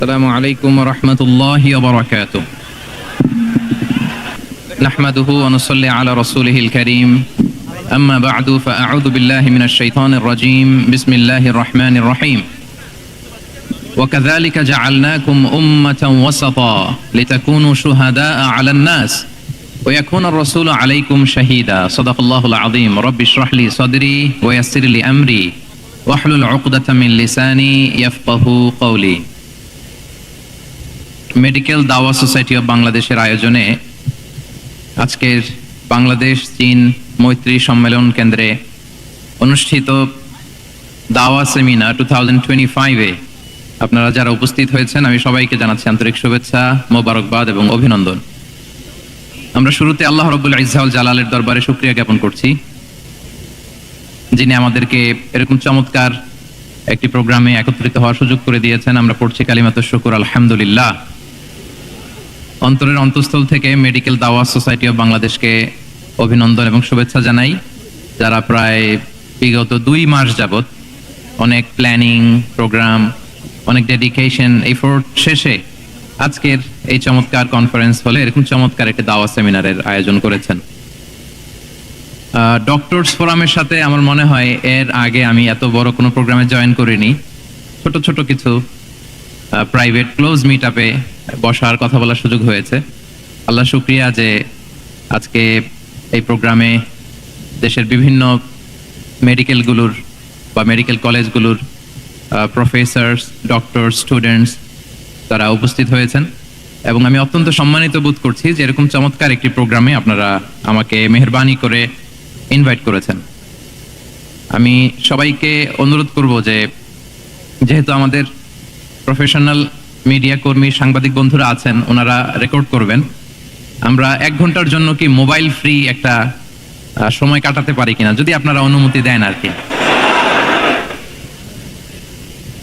السلام عليكم ورحمة الله وبركاته. نحمده ونصلي على رسوله الكريم. أما بعد فأعوذ بالله من الشيطان الرجيم. بسم الله الرحمن الرحيم. وكذلك جعلناكم أمة وسطا لتكونوا شهداء على الناس ويكون الرسول عليكم شهيدا. صدق الله العظيم. رب اشرح لي صدري ويسر لي أمري واحلل عقدة من لساني يفقهوا قولي. Medical দাওয়া society of বাংলাদেশের আয়োজনে আজকের বাংলাদেশ চীন মৈত্রী সম্মেলন কেন্দ্রে অনুষ্ঠিত দাওয়া সেমিনার 2025-এ আপনারা যারা উপস্থিত হয়েছেন আমি সবাইকে জানাচ্ছি আন্তরিক শুভেচ্ছা, মোবারকবাদ এবং অভিনন্দন। আমরা শুরুতে আল্লাহ রাব্বুল ইজ্জাত ওয়াল জালালের দরবারে শুকরিয়া জ্ঞাপন করছি, যিনি আমাদেরকে এরকম চমৎকার একটি প্রোগ্রামে একত্রিত হওয়ার সুযোগ করে দিয়েছেন। আমরা পড়ছি কালিমাতুশ শুকর, আলহামদুলিল্লাহ। অন্তরের অন্তঃস্থল থেকে মেডিকেল দাওয়া সোসাইটি অব বাংলাদেশকে অভিনন্দন এবং শুভেচ্ছা জানাই, যারা প্রায় বিগত 2 মাস যাবত অনেক প্ল্যানিং, প্রোগ্রাম, অনেক ডেডিকেশন, এফোর্ট শেষে আজকের এই চমৎকার কনফারেন্স হলে এরকম চমৎকার একটি দাওয়া সেমিনারের আয়োজন করেছেন। ডক্টরস ফোরামের সাথে আমার মনে হয় এর আগে আমি এত বড় কোনো প্রোগ্রামে জয়েন করিনি। ছোট ছোট কিছু প্রাইভেট ক্লোজ মিট আপে বসার কথা বলার সুযোগ হয়েছে। আল্লাহ শুকরিয়া যে আজকে এই প্রোগ্রামে দেশের বিভিন্ন মেডিকেলগুলোর বা মেডিকেল কলেজগুলোর প্রফেসরস, ডক্টর, স্টুডেন্টস তারা উপস্থিত হয়েছেন এবং আমি অত্যন্ত সম্মানিত বোধ করছি যে এরকম চমৎকার একটি প্রোগ্রামে আপনারা আমাকে মেহেরবানি করে ইনভাইট করেছেন। আমি সবাইকে অনুরোধ করব যে যেহেতু আমাদের প্রফেশনাল মিডিয়া কর্মী, সাংবাদিক বন্ধুরা আছেন, ওনারা রেকর্ড করবেন, আমরা 1 ঘন্টার জন্য কি মোবাইল ফ্রি একটা সময় কাটাতে পারি কিনা, যদি আপনারা অনুমতি দেন আর কি।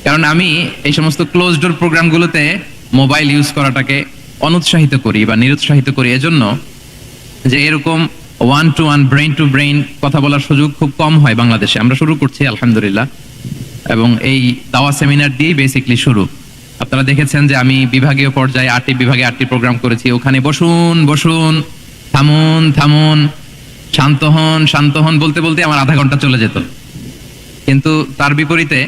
কারণ আমি এই সমস্ত ক্লোজ ডোর প্রোগ্রামগুলোতে মোবাইল ইউজ করাটাকে অনুৎসাহিত করি বা নিরুৎসাহিত করি, এজন্য যে এরকম 1-to-1 ব্রেইন টু ব্রেইন কথা বলার সুযোগ খুব কম হয় বাংলাদেশে। আমরা শুরু করছি আলহামদুলিল্লাহ, এবং এই দাওয়া সেমিনার দিয়েই বেসিকলি শুরু। আপনারা দেখেছেন যে আমি বিভাগীয় পর্যায়ে 8টি বিভাগে 8টি প্রোগ্রাম করেছি। ওখানে বসুন বসুন, থামুন থামুন, শান্ত হন শান্ত হন বলতে বলতে আমার আধা ঘন্টা চলে যেত। কিন্তু তার বিপরীতে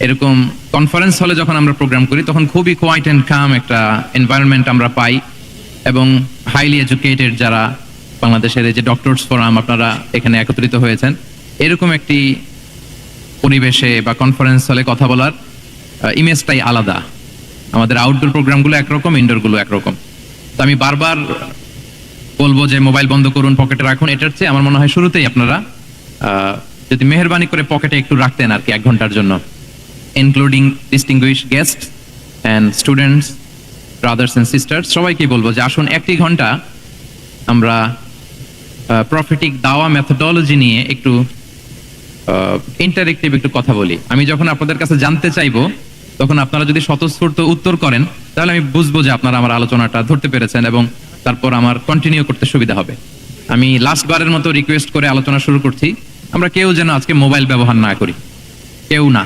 এরকম কনফারেন্স হলে যখন আমরা প্রোগ্রাম করি তখন খুবই কোয়াইট অ্যান্ড কাম একটা এনভায়রনমেন্ট আমরা পাই, এবং হাইলি এডুকেটেড যারা বাংলাদেশের এই যে ডক্টরস ফোরাম আপনারা এখানে একত্রিত হয়েছেন, এরকম একটি পরিবেশে বা কনফারেন্স হলে কথা বলার ইমেজটাই আলাদা। আমাদের আউটডোর প্রোগ্রামগুলো একরকম, ইনডোরগুলো একরকম। তো আমি বারবার বলবো যে মোবাইল বন্ধ করুন, পকেটে রাখুন। এটার চেয়ে আমার মনে হয় শুরুতেই আপনারা যদি মেহেরবানি করে পকেটে একটু রাখতেন আর কি 1 ঘন্টার জন্য, including distinguished guest and students, brothers and sisters, সবাইকে বলবো যে আসুন 1টি ঘন্টা আমরা প্রফেটিক দাওয়া মেথোডোলজি নিয়ে একটু ইন্টারেক্টিভ একটু কথা বলি। আমি যখন আপনাদের কাছে জানতে চাইবো তখন আপনারা যদি স্বতঃস্ফূর্ত উত্তর করেন তাহলে আমি বুঝবো যে আপনারা আমার আলোচনাটা ধরতে পেরেছেন এবং তারপর আমার কন্টিনিউ করতে সুবিধা হবে। আমি লাস্ট বারের মতো রিকোয়েস্ট করে আলোচনা শুরু করছি, আমরা কেউ যেন আজকে মোবাইল ব্যবহার না করি, কেউ না।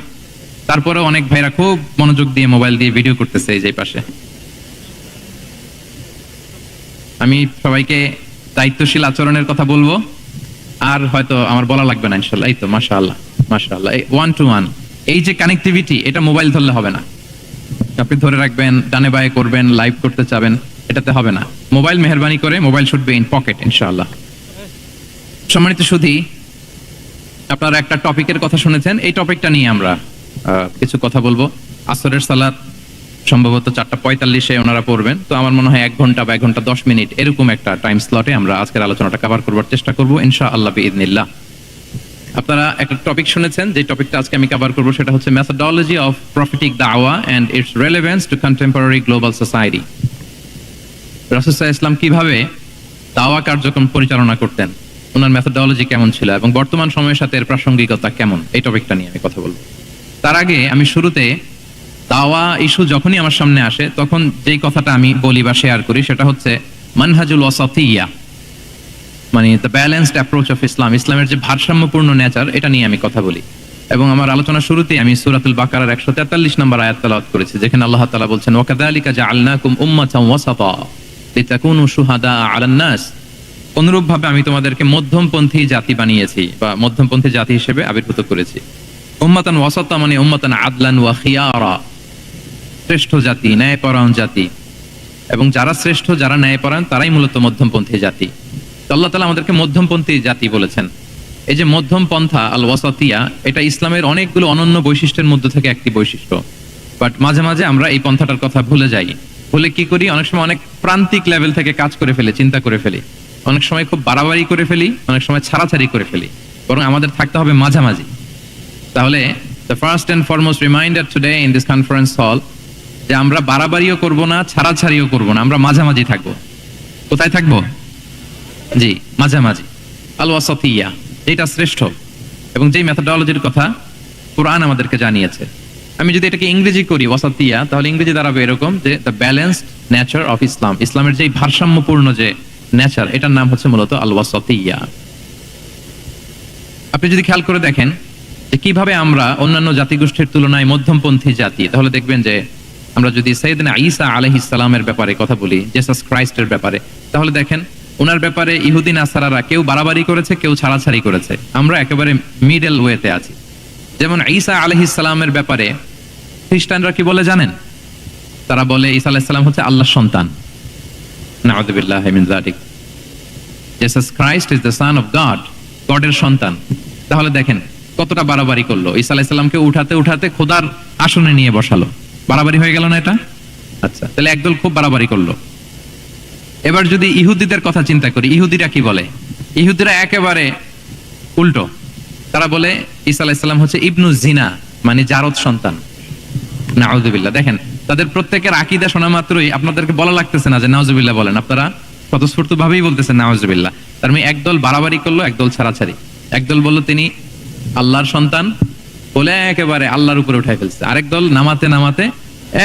তারপরেও অনেক ভাইরা খুব মনোযোগ দিয়ে মোবাইল দিয়ে ভিডিও করতেছে এই যে পাশে। আমি সবাইকে দায়িত্বশীল আচরণের কথা বলবো, আর হয়তো আমার বলা লাগবে না ইনশাআল্লাহ। এই তো মাশাআল্লাহ মাশাআল্লাহ, এই 1-to-1 এই যে কানেক্টিভিটি, এটা মোবাইল ধরলে হবে না। আপনি ধরে রাখবেন, ডানে বায়ে করবেন, লাইভ করতে চাবেন, এটাতে হবে না। মোবাইল মেহেরবানি করে, mobile should be in pocket ইনশাআল্লাহ। সম্মানিত সুধী, আপনারা একটা টপিকের কথা শুনেছেন, এই টপিকটা নিয়ে আমরা কিছু কথা বলবো। আসরের সালাত সম্ভবত 4:45-এ ওনারা পড়বেন, তো আমার মনে হয় 1 ঘন্টা বা 1 ঘন্টা 10 মিনিট এরকম একটা টাইম স্লটে আমরা আজকের আলোচনাটা কভার করবার চেষ্টা করবো ইনশাআল্লাহ বিইذنিল্লাহ। আপনারা একটা টপিক শুনেছেন, যে টপিকটা আজকে আমি কভার করবো সেটা হচ্ছে মেথোডোলজি অফ প্রফেটিক দাওয়া and its relevance to contemporary global society. রাসূল সাল্লাল্লাহু আলাইহি ওয়াসাল্লাম কিভাবে দাওয়া কার্যক্রম পরিচালনা করতেন, ওনার মেথোডোলজি কেমন ছিল এবং বর্তমান সময়ের সাথে এর প্রাসঙ্গিকতা কেমন, এই টপিকটা নিয়ে আমি কথা বলবো। তার আগে আমি শুরুতে দাওয়া ইস্যু যখনই আমার সামনে আসে তখন যেই কথাটা আমি বলি বা শেয়ার করি সেটা হচ্ছে মানহাজুল ওয়াসাতিয়্যা, মানে the balanced approach of Islam, ইসলামের যে ভারসাম্যপূর্ণ নেচার, এটা নিয়ে আমি কথা বলি। এবং আমার আলোচনার শুরুতেই আমি সূরাতুল বাকারার 143 নম্বর আয়াত তেলাওয়াত করেছি, যেখানে আল্লাহ তাআলা বলছেন, ওয়াকাযালিকা জাআলনাকুম উম্মাতান ওয়াসাতা লিতাকুনু শুহাদা আলান নাস। অনুরূপভাবে আমি তোমাদেরকে মধ্যমপন্থী জাতি বানিয়েছি বা মধ্যমপন্থী জাতি হিসেবে আবির্ভূত করেছি। উম্মাতান ওয়াসাতা মানে উম্মাতান আদলান ওয়া খিয়ারা, শ্রেষ্ঠ জাতি, ন্যায়পরায়ণ জাতি। এবং যারা শ্রেষ্ঠ, যারা ন্যায়পরায়ণ, তারাই মূলত মধ্যমপন্থী জাতি। তো আল্লাহ তাআলা আমাদেরকে মধ্যমপন্থী জাতি বলেছেন। এই যে মধ্যম পন্থা আল ওয়াসাতিয়া, এটা ইসলামের অনেকগুলো অনন্য বৈশিষ্ট্যের মধ্যে থেকে একটি বৈশিষ্ট্য। বাট মাঝে মাঝে আমরা এই পন্থাটার কথা ভুলে যাই। ভুলে কি করি, অনেক সময় অনেক প্রান্তিক লেভেল থেকে কাজ করে ফেলি, চিন্তা করে ফেলি, অনেক সময় খুব বাড়াবাড়ি করে ফেলি, অনেক সময় ছাড়াছাড়ি করে ফেলি। বরং আমাদের থাকতে হবে মাঝামাঝি। তাহলে the first and foremost reminder today in this conference হল, যে আমরা বাড়াবাড়িও করব না, ছাড়াছাড়িও করব না, আমরা মাঝামাঝি থাকবো। কোথায় থাকবো? জি, মাঝামাঝি, আল ওয়াসাতিয়া, এটা শ্রেষ্ঠ। এবং যেই মেথডোলজির কথা কুরআন আমাদেরকে জানিয়েছে, আমি যদি এটাকে ইংরেজি করি ওয়াসাতিয়া, তাহলে ইংরেজি দাঁড়াবে এরকম যে the balanced nature of Islam. ইসলামের যে ভারসাম্যপূর্ণ যে নেচার, এটার নাম হচ্ছে মূলত আল ওয়াসাতিয়া। আপনি যদি খেয়াল করে দেখেন যে কিভাবে আমরা অন্যান্য জাতিগোষ্ঠীর তুলনায় মধ্যমপন্থী জাতি, তাহলে দেখবেন যে আমরা যদি সাইয়েদনা ঈসা আলাইহিস সালামের ব্যাপারে কথা বলি, জেসাস ক্রাইস্টের ব্যাপারে, তাহলে দেখেন ওনার ব্যাপারে ইহুদি নাসারারা কেউ বাড়াবাড়ি করেছে, কেউ ছাড়াছাড়ি করেছে। আমরা একেবারে মিডল ওয়েতে আছি। যেমন ঈসা আলাইহিস সালামের ব্যাপারে খ্রিস্টানরা কি বলে জানেন? তারা বলে ঈসা আলাইহিস সালাম হচ্ছে আল্লাহর সন্তান। নাউযুবিল্লাহি মিন যালিক। Jesus Christ is the son of God, গডের সন্তান। তাহলে দেখেন কতটা বাড়াবাড়ি করলো। ঈসা আলাইহিস সালামকে উঠাতে উঠাতে খোদার আসনে নিয়ে বসালো। বাড়াবাড়ি হয়ে গেল না এটা? আচ্ছা, তাহলে একদল খুব বাড়াবাড়ি করলো। এবার যদি ইহুদিদের কথা চিন্তা করি, ইহুদিরা কি বলে? ইহুদিরা একেবারে উল্টো। তারা বলে ঈসা আলাইহিস সালাম হচ্ছে ইবনু জিনা, মানে জারদ সন্তান। নাউযুবিল্লাহ। দেখেন তাদের প্রত্যেকের আকীদা শোনা মাত্রই আপনাদেরকে বলা লাগতেছে না যে নাউযুবিল্লাহ বলেন, আপনারা স্বতঃস্ফূর্ত ভাবেই বলতেছেন নাউযুবিল্লাহ। তার মানে একদল বাড়াবাড়ি করলো, একদল ছাড়াছাড়ি। একদল বলল তিনি আল্লাহর সন্তান বলে একেবারে আল্লাহর উপরে উঠাই ফেলছে। আরেক দল নামাতে নামাতে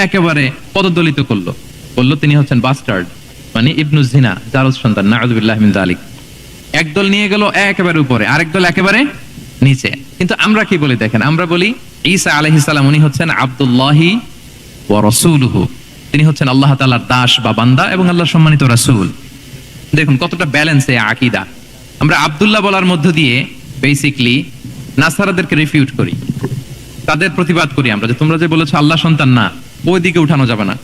একেবারে পদদলিত করলো, বলল তিনি হচ্ছেন বাস্টার্ড, মানে ইবনু জিনা, জারদ সন্তান। নাউযুবিল্লাহি মিন যালিক। একদল নিয়ে গেল একেবারে উপরে, আরেক দল একেবারে নিচে। কিন্তু আমরা কি বলি দেখেন, আমরা বলি ঈসা আলাইহিস সালাম উনি হচ্ছেন আব্দুল্লাহি ওয়া রাসূলুহু, তিনি হচ্ছেন আল্লাহ তাআলার দাস বা বান্দা এবং আল্লাহর সম্মানিত রাসূল। দেখুন কতটা ব্যালেন্স এই আকীদা। আমরা আব্দুল্লাহ বলার মধ্য দিয়ে বেসিক্যালি নাসারাদেরকে রিফিউট করি, তাদের প্রতিবাদ করি আমরা যে তোমরা যে বলেছো আল্লাহ সন্তান না, ওই দিকে উঠানো যাবে না,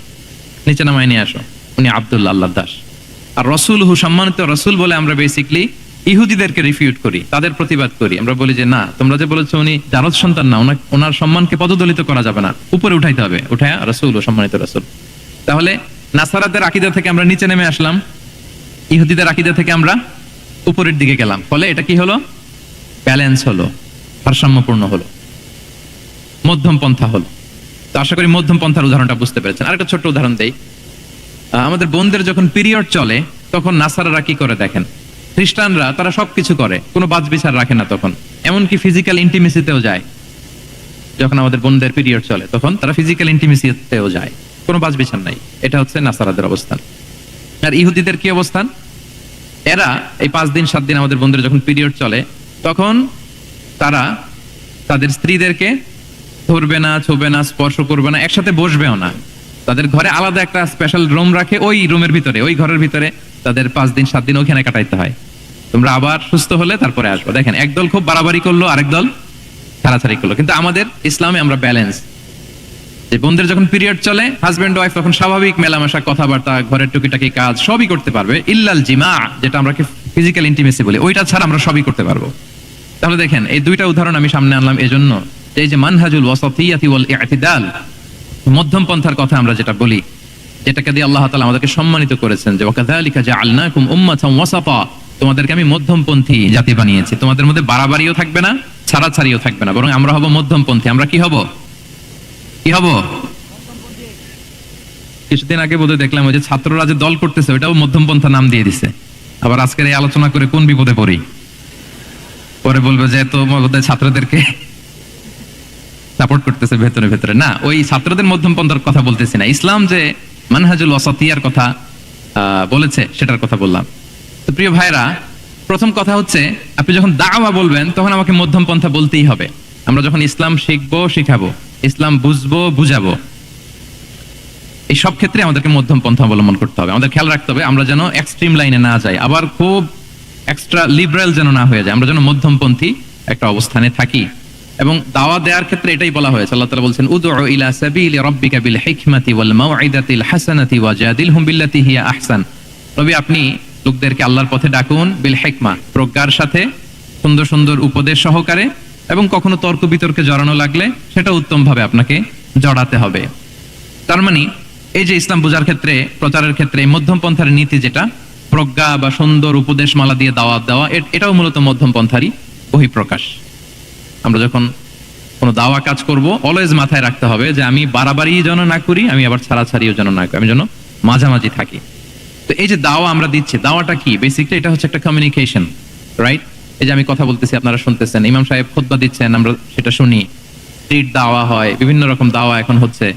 নিচে নামায় নিয়ে আসো, উনি আব্দুল্লাহ, আল্লাহর দাস। আর রাসূলুহু, সম্মানিত রাসূল বলে আমরা বেসিক্যালি ইহুদিদেরকে রিফিউট করি, তাদের প্রতিবাদ করি। আমরা বলি যে না, তোমরা যে বলেছো উনি জারদ সন্তান না, ওনার সম্মানকে পদদলিত করা যাবে না, উপরে উঠাইতে হবে, উঠায় রাসূল ও সম্মানিত রাসূল। তাহলে নাসারাদের আকীদা থেকে আমরা নিচে নেমে আসলাম, ইহুদিদের আকীদা থেকে আমরা উপরের দিকে গেলাম। ফলে এটা কি হলো? ব্যালেন্স হলো, ভারসাম্যপূর্ণ হলো, মধ্যম পন্থা হলো। তো আশা করি মধ্যম পন্থার উদাহরণটা বুঝতে পেরেছেন। আরেকটা ছোট্ট উদাহরণ দেই। আমাদের বোনদের যখন পিরিয়ড চলে তখন নাসারারা কি করে দেখেন, খ্রিস্টানরা তারা সবকিছু করে, কোনো বাছবিচার রাখে না, তখন এমনকি ফিজিক্যাল ইন্টিমেসিতেও যায়। যখন আমাদের বোনদের পিরিয়ড চলে তখন তারা ফিজিক্যাল ইন্টিমেসিতেও যায়, কোনো বাছবিচার নাই। এটা হচ্ছে নাসারাদের অবস্থান। আর ইহুদিদের কি অবস্থান? এরা এই 5 দিন 7 দিন আমাদের বোনদের যখন পিরিয়ড চলে তখন তারা তাদের স্ত্রীদেরকে ধরবে না, ছুবে না, স্পর্শ করবে না, একসাথে বসবেও না। তাদের ঘরে আলাদা একটা স্পেশাল রুম রাখে, ওই রুমের ভিতরে, ওই ঘরের ভিতরে তাদের 5 দিন 7 দিন ওখানে কাটাইতে হয়। তোমরা আবার সুস্থ হলে তারপরে আসবো। দেখেন একদল খুব বাড়াবাড়ি করলো, আরেক দল ছাড়াছাড়ি করলো। কিন্তু আমাদের ইসলামে আমরা ব্যালেন্স। যে বোনদের যখন পিরিয়ড চলে, হাজবেন্ড ওয়াইফ তখন স্বাভাবিক মেলামেশা, কথাবার্তা, ঘরের টুকিটাকি কাজ সবই করতে পারবে, ইল্লাল জিমা, যেটা আমরা ফিজিক্যাল ইন্টিমেসি বলি, ওইটা ছাড়া আমরা সবই করতে পারবো। তাহলে দেখেন এই দুইটা উদাহরণ আমি সামনে আনলাম এজন্য, এই যে মানহাজুল ওয়াসাতিয়াতি ওয়াল ইতিদাল, মধ্যম পন্থার কথা আমরা যেটা বলি, যেটাকে দিয়ে আল্লাহ তাআলা আমাদেরকে সম্মানিত করেছেন যে ওয়াকাযালিকা জাআলনাকুম উম্মাতান ওয়াসাতা, তোমাদেরকে আমি মধ্যমপন্থী জাতি বানিয়েছি। তোমাদের মধ্যে বাড়াবাড়িও থাকবে না, ছাড়াছাড়িও থাকবে না, বরং আমরা হব মধ্যমপন্থী। আমরা কি হব? কি হব? কিছুদিন আগে বোধহয় দেখলাম ওই যে ছাত্ররা যে দল করতেছে ওইটাও মধ্যমপন্থা নাম দিয়ে দিছে। আবার আজকের এই আলোচনা করে কোন বিপদে পড়ি, পরে বলবে যে তো বোধহয় ছাত্রদেরকে সাপোর্ট করতেছে ভেতরে ভেতরে। না, ওই ছাত্রদের মধ্যমপন্থার কথা বলতেছি না, ইসলাম যে মানহাজুল ওয়াসাতিয়ার কথা বলেছে সেটার কথা বললাম। তো প্রিয় ভাইরা, প্রথম কথা হচ্ছে আপনি যখন দাওয়া বলবেন তখন আমাকে মধ্যম পন্থা বলতেই হবে। আমরা যখন ইসলাম শিখবো শিখাবো, ইসলাম বুঝবো বুঝাবো, এই সব ক্ষেত্রে আমাদেরকে মধ্যম পন্থা অবলম্বন করতে হবে। আমাদের খেয়াল রাখতে হবে আমরা যেন এক্সট্রিম লাইনে না যাই, আবার খুব এক্সট্রা লিবারেল যেন না হয়ে যায়, আমরা যেন মধ্যমপন্থী একটা অবস্থানে থাকি। এবং দাওয়া দেওয়ার ক্ষেত্রে এটাই বলা হয়েছে, আল্লাহ তাআলা বলছেন উদউ ইলা সাবিলি রাব্বিকা বিল হিকমাতি ওয়াল মাউইদাতিল হাসানাতি ওয়াজাদিলহুম বিল্লাতি হিয়া আহসান। নবী আপনি লোকদেরকে আল্লাহর পথে ডাকুন বিল হিকমা, প্রজ্ঞার সাথে, সুন্দর সুন্দর উপদেশ সহকারে, এবং কখনো তর্ক বিতর্কে জড়ানো লাগলে সেটা উত্তম ভাবে আপনাকে জড়াতে হবে। তার মানে এই যে ইসলাম বোঝার ক্ষেত্রে, প্রচারের ক্ষেত্রে মধ্যম পন্থার নীতি যেটা, প্রজ্ঞা বা সুন্দর উপদেশমালা দিয়ে দাওয়াত দেওয়া, এটাও মূলত মধ্যম পন্থারই বহিঃপ্রকাশ। আমরা যখন কোনো দাওয়া কাজ করব অলওয়েজ মাথায় রাখতে হবে যে আমি বাড়াবাড়ি যেন না করি, আমি আবার ছাড়াছাড়িও যেন না করি, আমি যেন মাঝামাঝি থাকি। তো এই যে দাওয়া আমরা দিচ্ছি, দাওয়াটা কি? বেসিক্যালি এটা হচ্ছে একটা কমিউনিকেশন, রাইট? এই যে আমি কথা বলতেছি, আপনারা শুনতেছেন, ইমাম সাহেব খুতবা দিচ্ছেন, আমরা সেটা শুনি, স্ট্রিট দাওয়া হয়, বিভিন্ন রকম দাওয়া এখন হচ্ছে,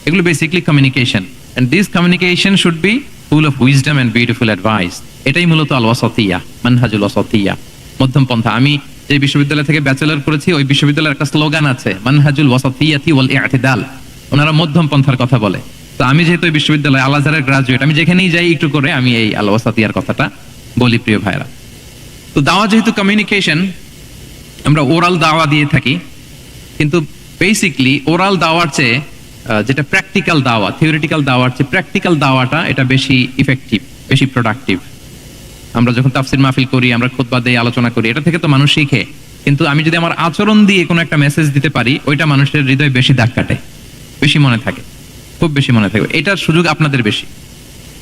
এগুলো basically communication, and this communication should be full of wisdom and beautiful advice. এটাই মূলত আল ওয়াসাতিয়া, মানহাজুল ওয়াসাতিয়া, মধ্যম পন্থা। আমি যে বিশ্ববিদ্যালয় থেকে ব্যাচেলর করেছি, ওই বিশ্ববিদ্যালয়ের একটা স্লোগান আছে, মানহাজুল ওয়াসাতিয়াতি ওয়াল ইআতিদাল। ওনারা মধ্যম পন্থার কথা বলে। তো আমি যেহেতু এই বিশ্ববিদ্যালয় আল আজহারের গ্রাজুয়েট, আমি যেখানেই যাই একটু করে আমি এই আল ওয়াসাতিয়ার কথাটা বলি, প্রিয় ভাইরা। তো দাওয়া যেহেতু কমিউনিকেশন, আমরা ওরাল দাওয়া দিয়ে থাকি, কিন্তু বেসিকলি ওরাল দাওয়ার চেয়ে যেটা প্র্যাকটিক্যাল দাওয়া, থিওরিটিক্যাল দাওয়ার চেয়ে প্র্যাকটিক্যাল দাওয়াটা এটা বেশি ইফেক্টিভ, বেশি প্রোডাক্টিভ। আমরা যখন তাফসির মাহফিল করি, আমরা খুতবা দেই, আলোচনা করি, এটা থেকে তো মানুষ শিখে, কিন্তু আমি যদি আমার আচরণ দিয়ে কোনো একটা মেসেজ দিতে পারি, ওইটা মানুষের হৃদয়ে বেশি দাগ কাটে, বেশি মনে থাকে, খুব বেশি মনে থাকে। এটার সুযোগ আপনাদের বেশি।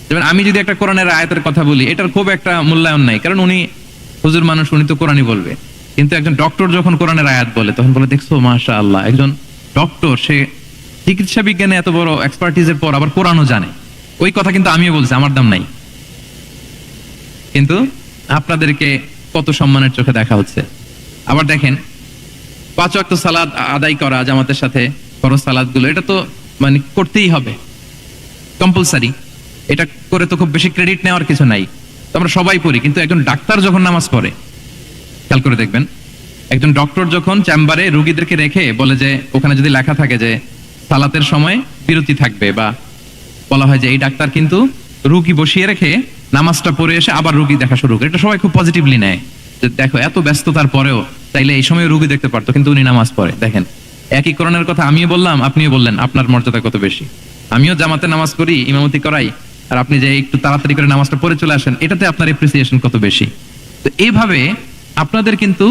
যেমন আমি যদি একটা কোরআনের আয়াতের কথা বলি, এটার খুব একটা মূল্যায়ন নাই, কারণ উনি হুজুর মানুষ, উনি তো কোরআনই বলবে। কিন্তু একজন ডক্টর যখন কোরআনের আয়াত বলে, তখন বলে দেখছো মাশাআল্লাহ, একজন ডক্টর, সে চিকিৎসা বিজ্ঞানে এত বড় এক্সপার্টিজের পর আবার কোরআনও জানে। ওই কথা কিন্তু আমিও বলছি, আমার দাম নাই, কিন্তু আপনাদেরকে কত সম্মানের চোখে দেখা হচ্ছে। আবার দেখেন, 5 ওয়াক্ত সালাত আদায় করা জামাতের সাথে, ফরজ সালাতগুলো, এটা তো মানে করতেই হবে, কম্পালসারি। এটা করে তো খুব বেশি ক্রেডিট নেওয়ার কিছু নাই, তো আমরা সবাই পড়ি। কিন্তু একজন ডাক্তার যখন নামাজ পড়ে, খেয়াল করে দেখবেন, একজন ডক্টর যখন চেম্বারে রোগীদেরকে রেখে বলে যে, ওখানে যদি লেখা থাকে যে সালাতের সময় বিরতি থাকবে, বা বলা হয় যে এই ডাক্তার কিন্তু রোগী বসিয়ে রেখে নামাজটা পড়ে এসে আবার রোগী দেখা শুরু করে, এটা সবাই খুব পজিটিভলি নেয়, যে দেখো এত ব্যস্ততার পরেও চাইলে এই সময় রোগী দেখতে পারতো, কিন্তু উনি নামাজ পড়ে। দেখেন, একই কোরআনের কথা আমিও বললাম, আপনিও বললেন, আপনার মর্যাদা কত বেশি। আমিও জামাতে নামাজ পড়ি, ইমামতি করাই, আর আপনি যে একটু তাড়াতাড়ি করে নামাজটা পড়ে চলে আসেন, এটাতে আপনার এপ্রিসিয়েশন কত বেশি। তো এইভাবে আপনাদের কিন্তু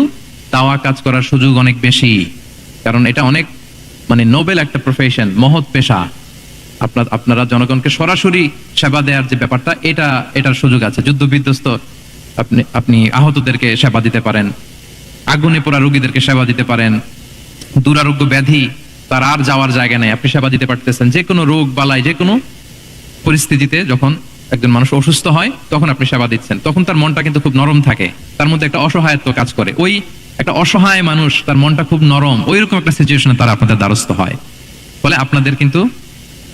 দাওয়া কাজ করার সুযোগ অনেক বেশি, কারণ এটা অনেক মানে নোবেল একটা প্রফেশন, মহৎ পেশা। আপনারা জনগণকে সরাসরি সেবা দেওয়ার যে ব্যাপারটা, এটার সুযোগ আছে। যুদ্ধ বিধ্বস্ত আপনি আহতদেরকে সেবা দিতে পারেন, আগুনে পোড়া রোগীদেরকে সেবা দিতে পারেন, দুরারোগ্য ব্যাধি, তার আর যাওয়ার জায়গা নেই, আপনি সেবা দিতে পারতেছেন। যে কোনো রোগ বালাই, যে কোনো পরিস্থিতিতে যখন একজন মানুষ অসুস্থ হয়, তখন আপনি সেবা দিচ্ছেন, তখন তার মনটা কিন্তু খুব নরম থাকে, তার মধ্যে একটা অসহায়ত্ব কাজ করে। ওই একটা অসহায় মানুষ, তার মনটা খুব নরম, ওইরকম একটা সিচুয়েশনে তারা আপনাদের দ্বারস্থ হয়। ফলে আপনাদের কিন্তু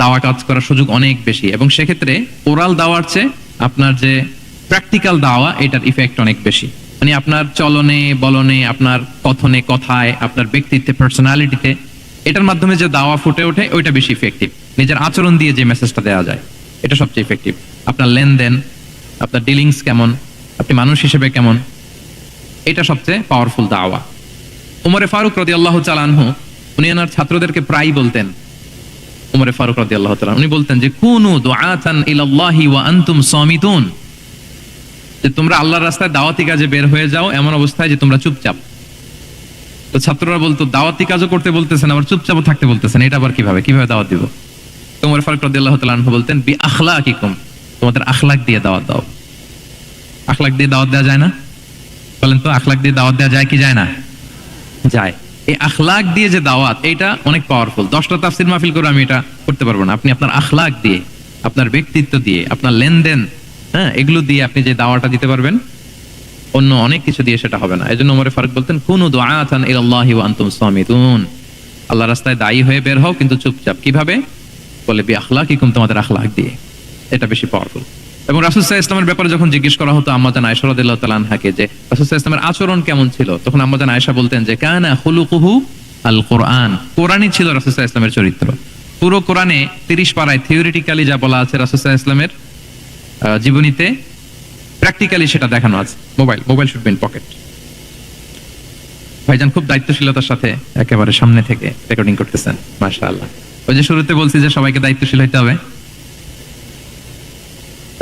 দাওয়া কাজ করার সুযোগ অনেক বেশি, এবং সেক্ষেত্রে ওরাল দাওয়ার চেয়ে আপনার যে প্র্যাকটিক্যাল দাওয়া, এটার ইফেক্ট অনেক বেশি। মানে আপনার চলনে বলনে, আপনার কথনে কথায়, আপনার ব্যক্তিত্বে, পার্সোনালিটিতে, এটার মাধ্যমে যে দাওয়া ফুটে ওঠে, ওইটা বেশি ইফেক্টিভ। নিজের আচরণ দিয়ে যে মেসেজটা দেওয়া যায়, এটা সবচেয়ে ইফেক্টিভ। আপনার লেনদেন, আপনার ডিলিংস কেমন, আপনি মানুষ হিসেবে কেমন, এটা সবচেয়ে পাওয়ারফুল দাওয়া। উমরে ফারুক রাদিয়াল্লাহু তাআলা আনহু, উনি ওনার ছাত্রদেরকে প্রায় বলতেন, উমরে ফারুক রাদিয়াল্লাহু তাআলা, উনি বলতেন যে কুনু দুআতান ইলাল্লাহি ওয়া আনতুম সামিতুন, যে তোমরা আল্লাহর রাস্তায় দাওয়াতি কাজে বের হয়ে যাও এমন অবস্থায় যে তোমরা চুপচাপ। তো ছাত্ররা বলতো, দাওয়াতি কাজও করতে বলতেছেন, আবার চুপচাপও থাকতে বলতেছেন, এটা আবার কিভাবে দাওয়াত দিব? উমর ফারুক রাদিয়াল্লাহু তাআলা আনহু বলতেন, বি আখলাকিকুম, তোমাদের আখলাক দিয়ে দাওয়াত দাও। আখলাক দিয়ে দাওয়াত দেওয়া যায় না? বলেন তো, আখলাক দিয়ে দাওয়াত দেওয়া যায় কি যায় না? যায়। এই আখলাক দিয়ে যে দাওয়াত, এটা অনেক পাওয়ারফুল। 10টা তাফসীর মাহফিল করে আমি এটা করতে পারবো না। আপনি আপনার আখলাক দিয়ে, আপনার ব্যক্তিত্ব দিয়ে, আপনার লেনদেন, হ্যাঁ, এগুলো দিয়ে আপনি যে দাওয়াটা দিতে পারবেন, অন্য অনেক কিছু দিয়ে সেটা হবে না। এজন্য উমর ফারুক বলতেন, কুনু দুআতান ইলাল্লাহি ওয়া আনতুম সামিতুন, আল্লাহর রাস্তায় দায়ী হয়ে বের হও, কিন্তু চুপচাপ। কিভাবে? বলে বি আখলাকিকুম, তোমাদের আখলাক দিয়ে। এটা বেশি পাওয়ারফুল। এবং রাসূল সাল্লাল্লাহু আলাইহি ওয়াসাল্লামের ব্যাপারে যখন জিজ্ঞেস করা হতো আম্মা জান আয়েশা রাদিয়াল্লাহু তাআলা আনহাকে, যে রাসূল সাল্লাল্লাহু আলাইহি ওয়াসাল্লামের আচরণ কেমন ছিল, তখন আম্মা জান আয়েশা বলতেন যে কানা খুলুকুহু আল কোরআন, কোরআনই ছিল রাসূল সাল্লাল্লাহু আলাইহি ওয়াসাল্লামের চরিত্র। পুরো কোরআনে 30 পারায় থিওরিটিক্যালি যা বলা আছে রাসূল সাল্লাল্লাহু আলাইহি ওয়াসাল্লামের জীবনীতে, প্র্যাকটিক্যালি সেটা দেখানো আছে। Mobile should be in pocket. ভাইজান খুব দায়িত্বশীলতার সাথে একেবারে সামনে থেকে রেকর্ডিং করতেছেন, মাশাআল্লাহ। ওই যে শুরুতে বলছি যে সবাইকে দায়িত্বশীল হইতে হবে।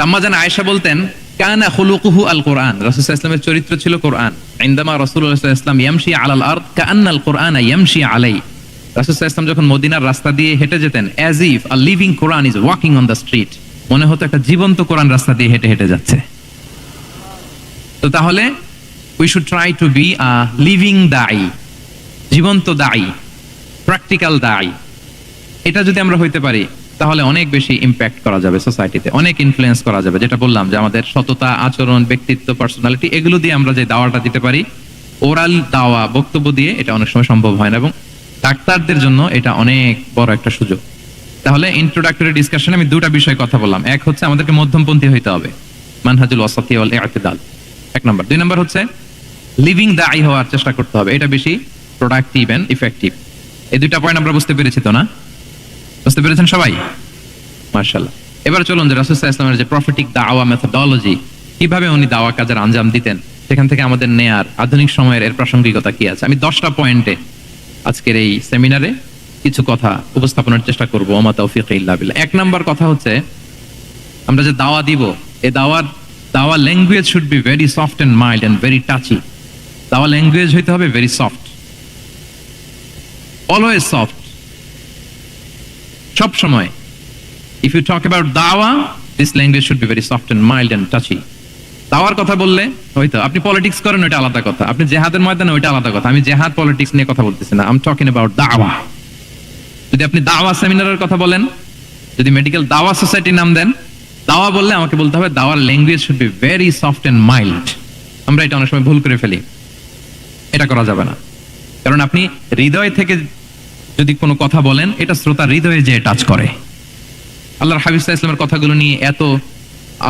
আম্মা জান আয়েশা বলতেন, কানা খুলুকুহু আল কোরআন, রাসূল সাল্লাল্লাহু আলাইহি ওয়াসাল্লামের চরিত্র ছিল কোরআন। ইনদামা রাসূলুল্লাহ সাল্লাল্লাহু আলাইহি ওয়াসাল্লাম ইয়ামশি আলাল আরদ কাআন্নাল কোরআন ইয়ামশি আলাই। রাসূল সাল্লাল্লাহু আলাইহি ওয়াসাল্লাম যখন মদিনার রাস্তা দিয়ে হেঁটে যেতেন, as if a living Quran is walking on the street, মনে হতো একটা জীবন্ত কোরআন রাস্তা দিয়ে হেঁটে হেঁটে যাচ্ছে। তো তাহলে we should try to be a living দাঈ, জীবন্ত দাঈ, প্র্যাকটিক্যাল দাঈ। এটা যদি আমরা হইতে পারি তাহলে অনেক বেশি ইম্প্যাক্ট করা যাবে সোসাইটিতে, অনেক ইনফ্লুয়েন্স করা যাবে। যেটা বললাম যে আমাদের সততা, আচরণ, ব্যক্তিত্ব, পার্সোনালিটি, এগুলো দিয়ে আমরা যে দাওয়াটা দিতে পারি, ওরাল দাওয়া, বক্তব্য দিয়ে এটা অনেক সময় সম্ভব হয় না, এবং ডাক্তারদের জন্য এটা অনেক বড় একটা সুযোগ। তাহলে ইন্ট্রোডাক্টরি ডিসকাশনে আমি দুটা বিষয় কথা বললাম। এক হচ্ছে আমাদেরকে মধ্যমপন্থী হইতে হবে, মানহাজুল ওয়াসাতি ওয়াল ইতিদাল, এক নম্বর। দুই নম্বর হচ্ছে লিভিং দাঈ হওয়ার চেষ্টা করতে হবে, এটা বেশি প্রোডাক্টিভ এন্ড ইফেক্টিভ। এই দুইটা পয়েন্ট আমরা বুঝতে পেরেছি তো না? বুঝতে পেরেছেন সবাই? মাশাআল্লাহ। এবার চলুন যে রাসূল সাল্লাল্লাহু আলাইহি ওয়াসাল্লামের যে প্রফেটিক দাওয়া মেথোডোলজি, কিভাবে উনি দাওয়া কাজের আঞ্জাম দিতেন, সেখান থেকে আমাদের নেয়ার আধুনিক সময়ের এর প্রাসঙ্গিকতা কি আছে। আমি 10টা পয়েন্টে আজকের এই সেমিনারে কিছু কথা উপস্থাপনের চেষ্টা করব। ওমা তাওফীক ইল্লা বিল্লাহ। এক নাম্বার কথা হচ্ছে, আমরা যে দাওয়া দিব, এই দাওয়া language should be very soft and mild and very touchy. দাওয়া ল্যাঙ্গুয়েজ হইতে হবে ভেরি সফট, অলওয়েজ সফট, সব সময়। ইফ ইউ টক অ্যাবাউট দাওয়া, this language should be very soft and mild and touchy. দাওয়ার কথা বললে হয়তো আপনি পলিটিক্স করেন, ওইটা আলাদা কথা। আপনি জেহাদের ময়দানে, ওইটা আলাদা কথা। আমি জেহাদ পলিটিক্স নিয়ে কথা বলতেছি না, আই এম টকিং অ্যাবাউট দাওয়া। যদি আপনি দাওয়া সেমিনারের কথা বলেন, যদি মেডিকেল দাওয়া সোসাইটির নাম দেন, দাওয়া বললে আমাকে বলতে হবে দাওয়ার language should be very soft and mild. আমরা এটা অনেক সময় ভুল করে ফেলি, এটা করা যাবে না। কারণ আপনি হৃদয় থেকে যদি কোনো কথা বলেন, এটা শ্রোতার হৃদয়ে যে টাচ করে। আল্লাহর হাবিব সাল্লাল্লাহু আলাইহি ওয়াসাল্লামের কথাগুলো নিয়ে এত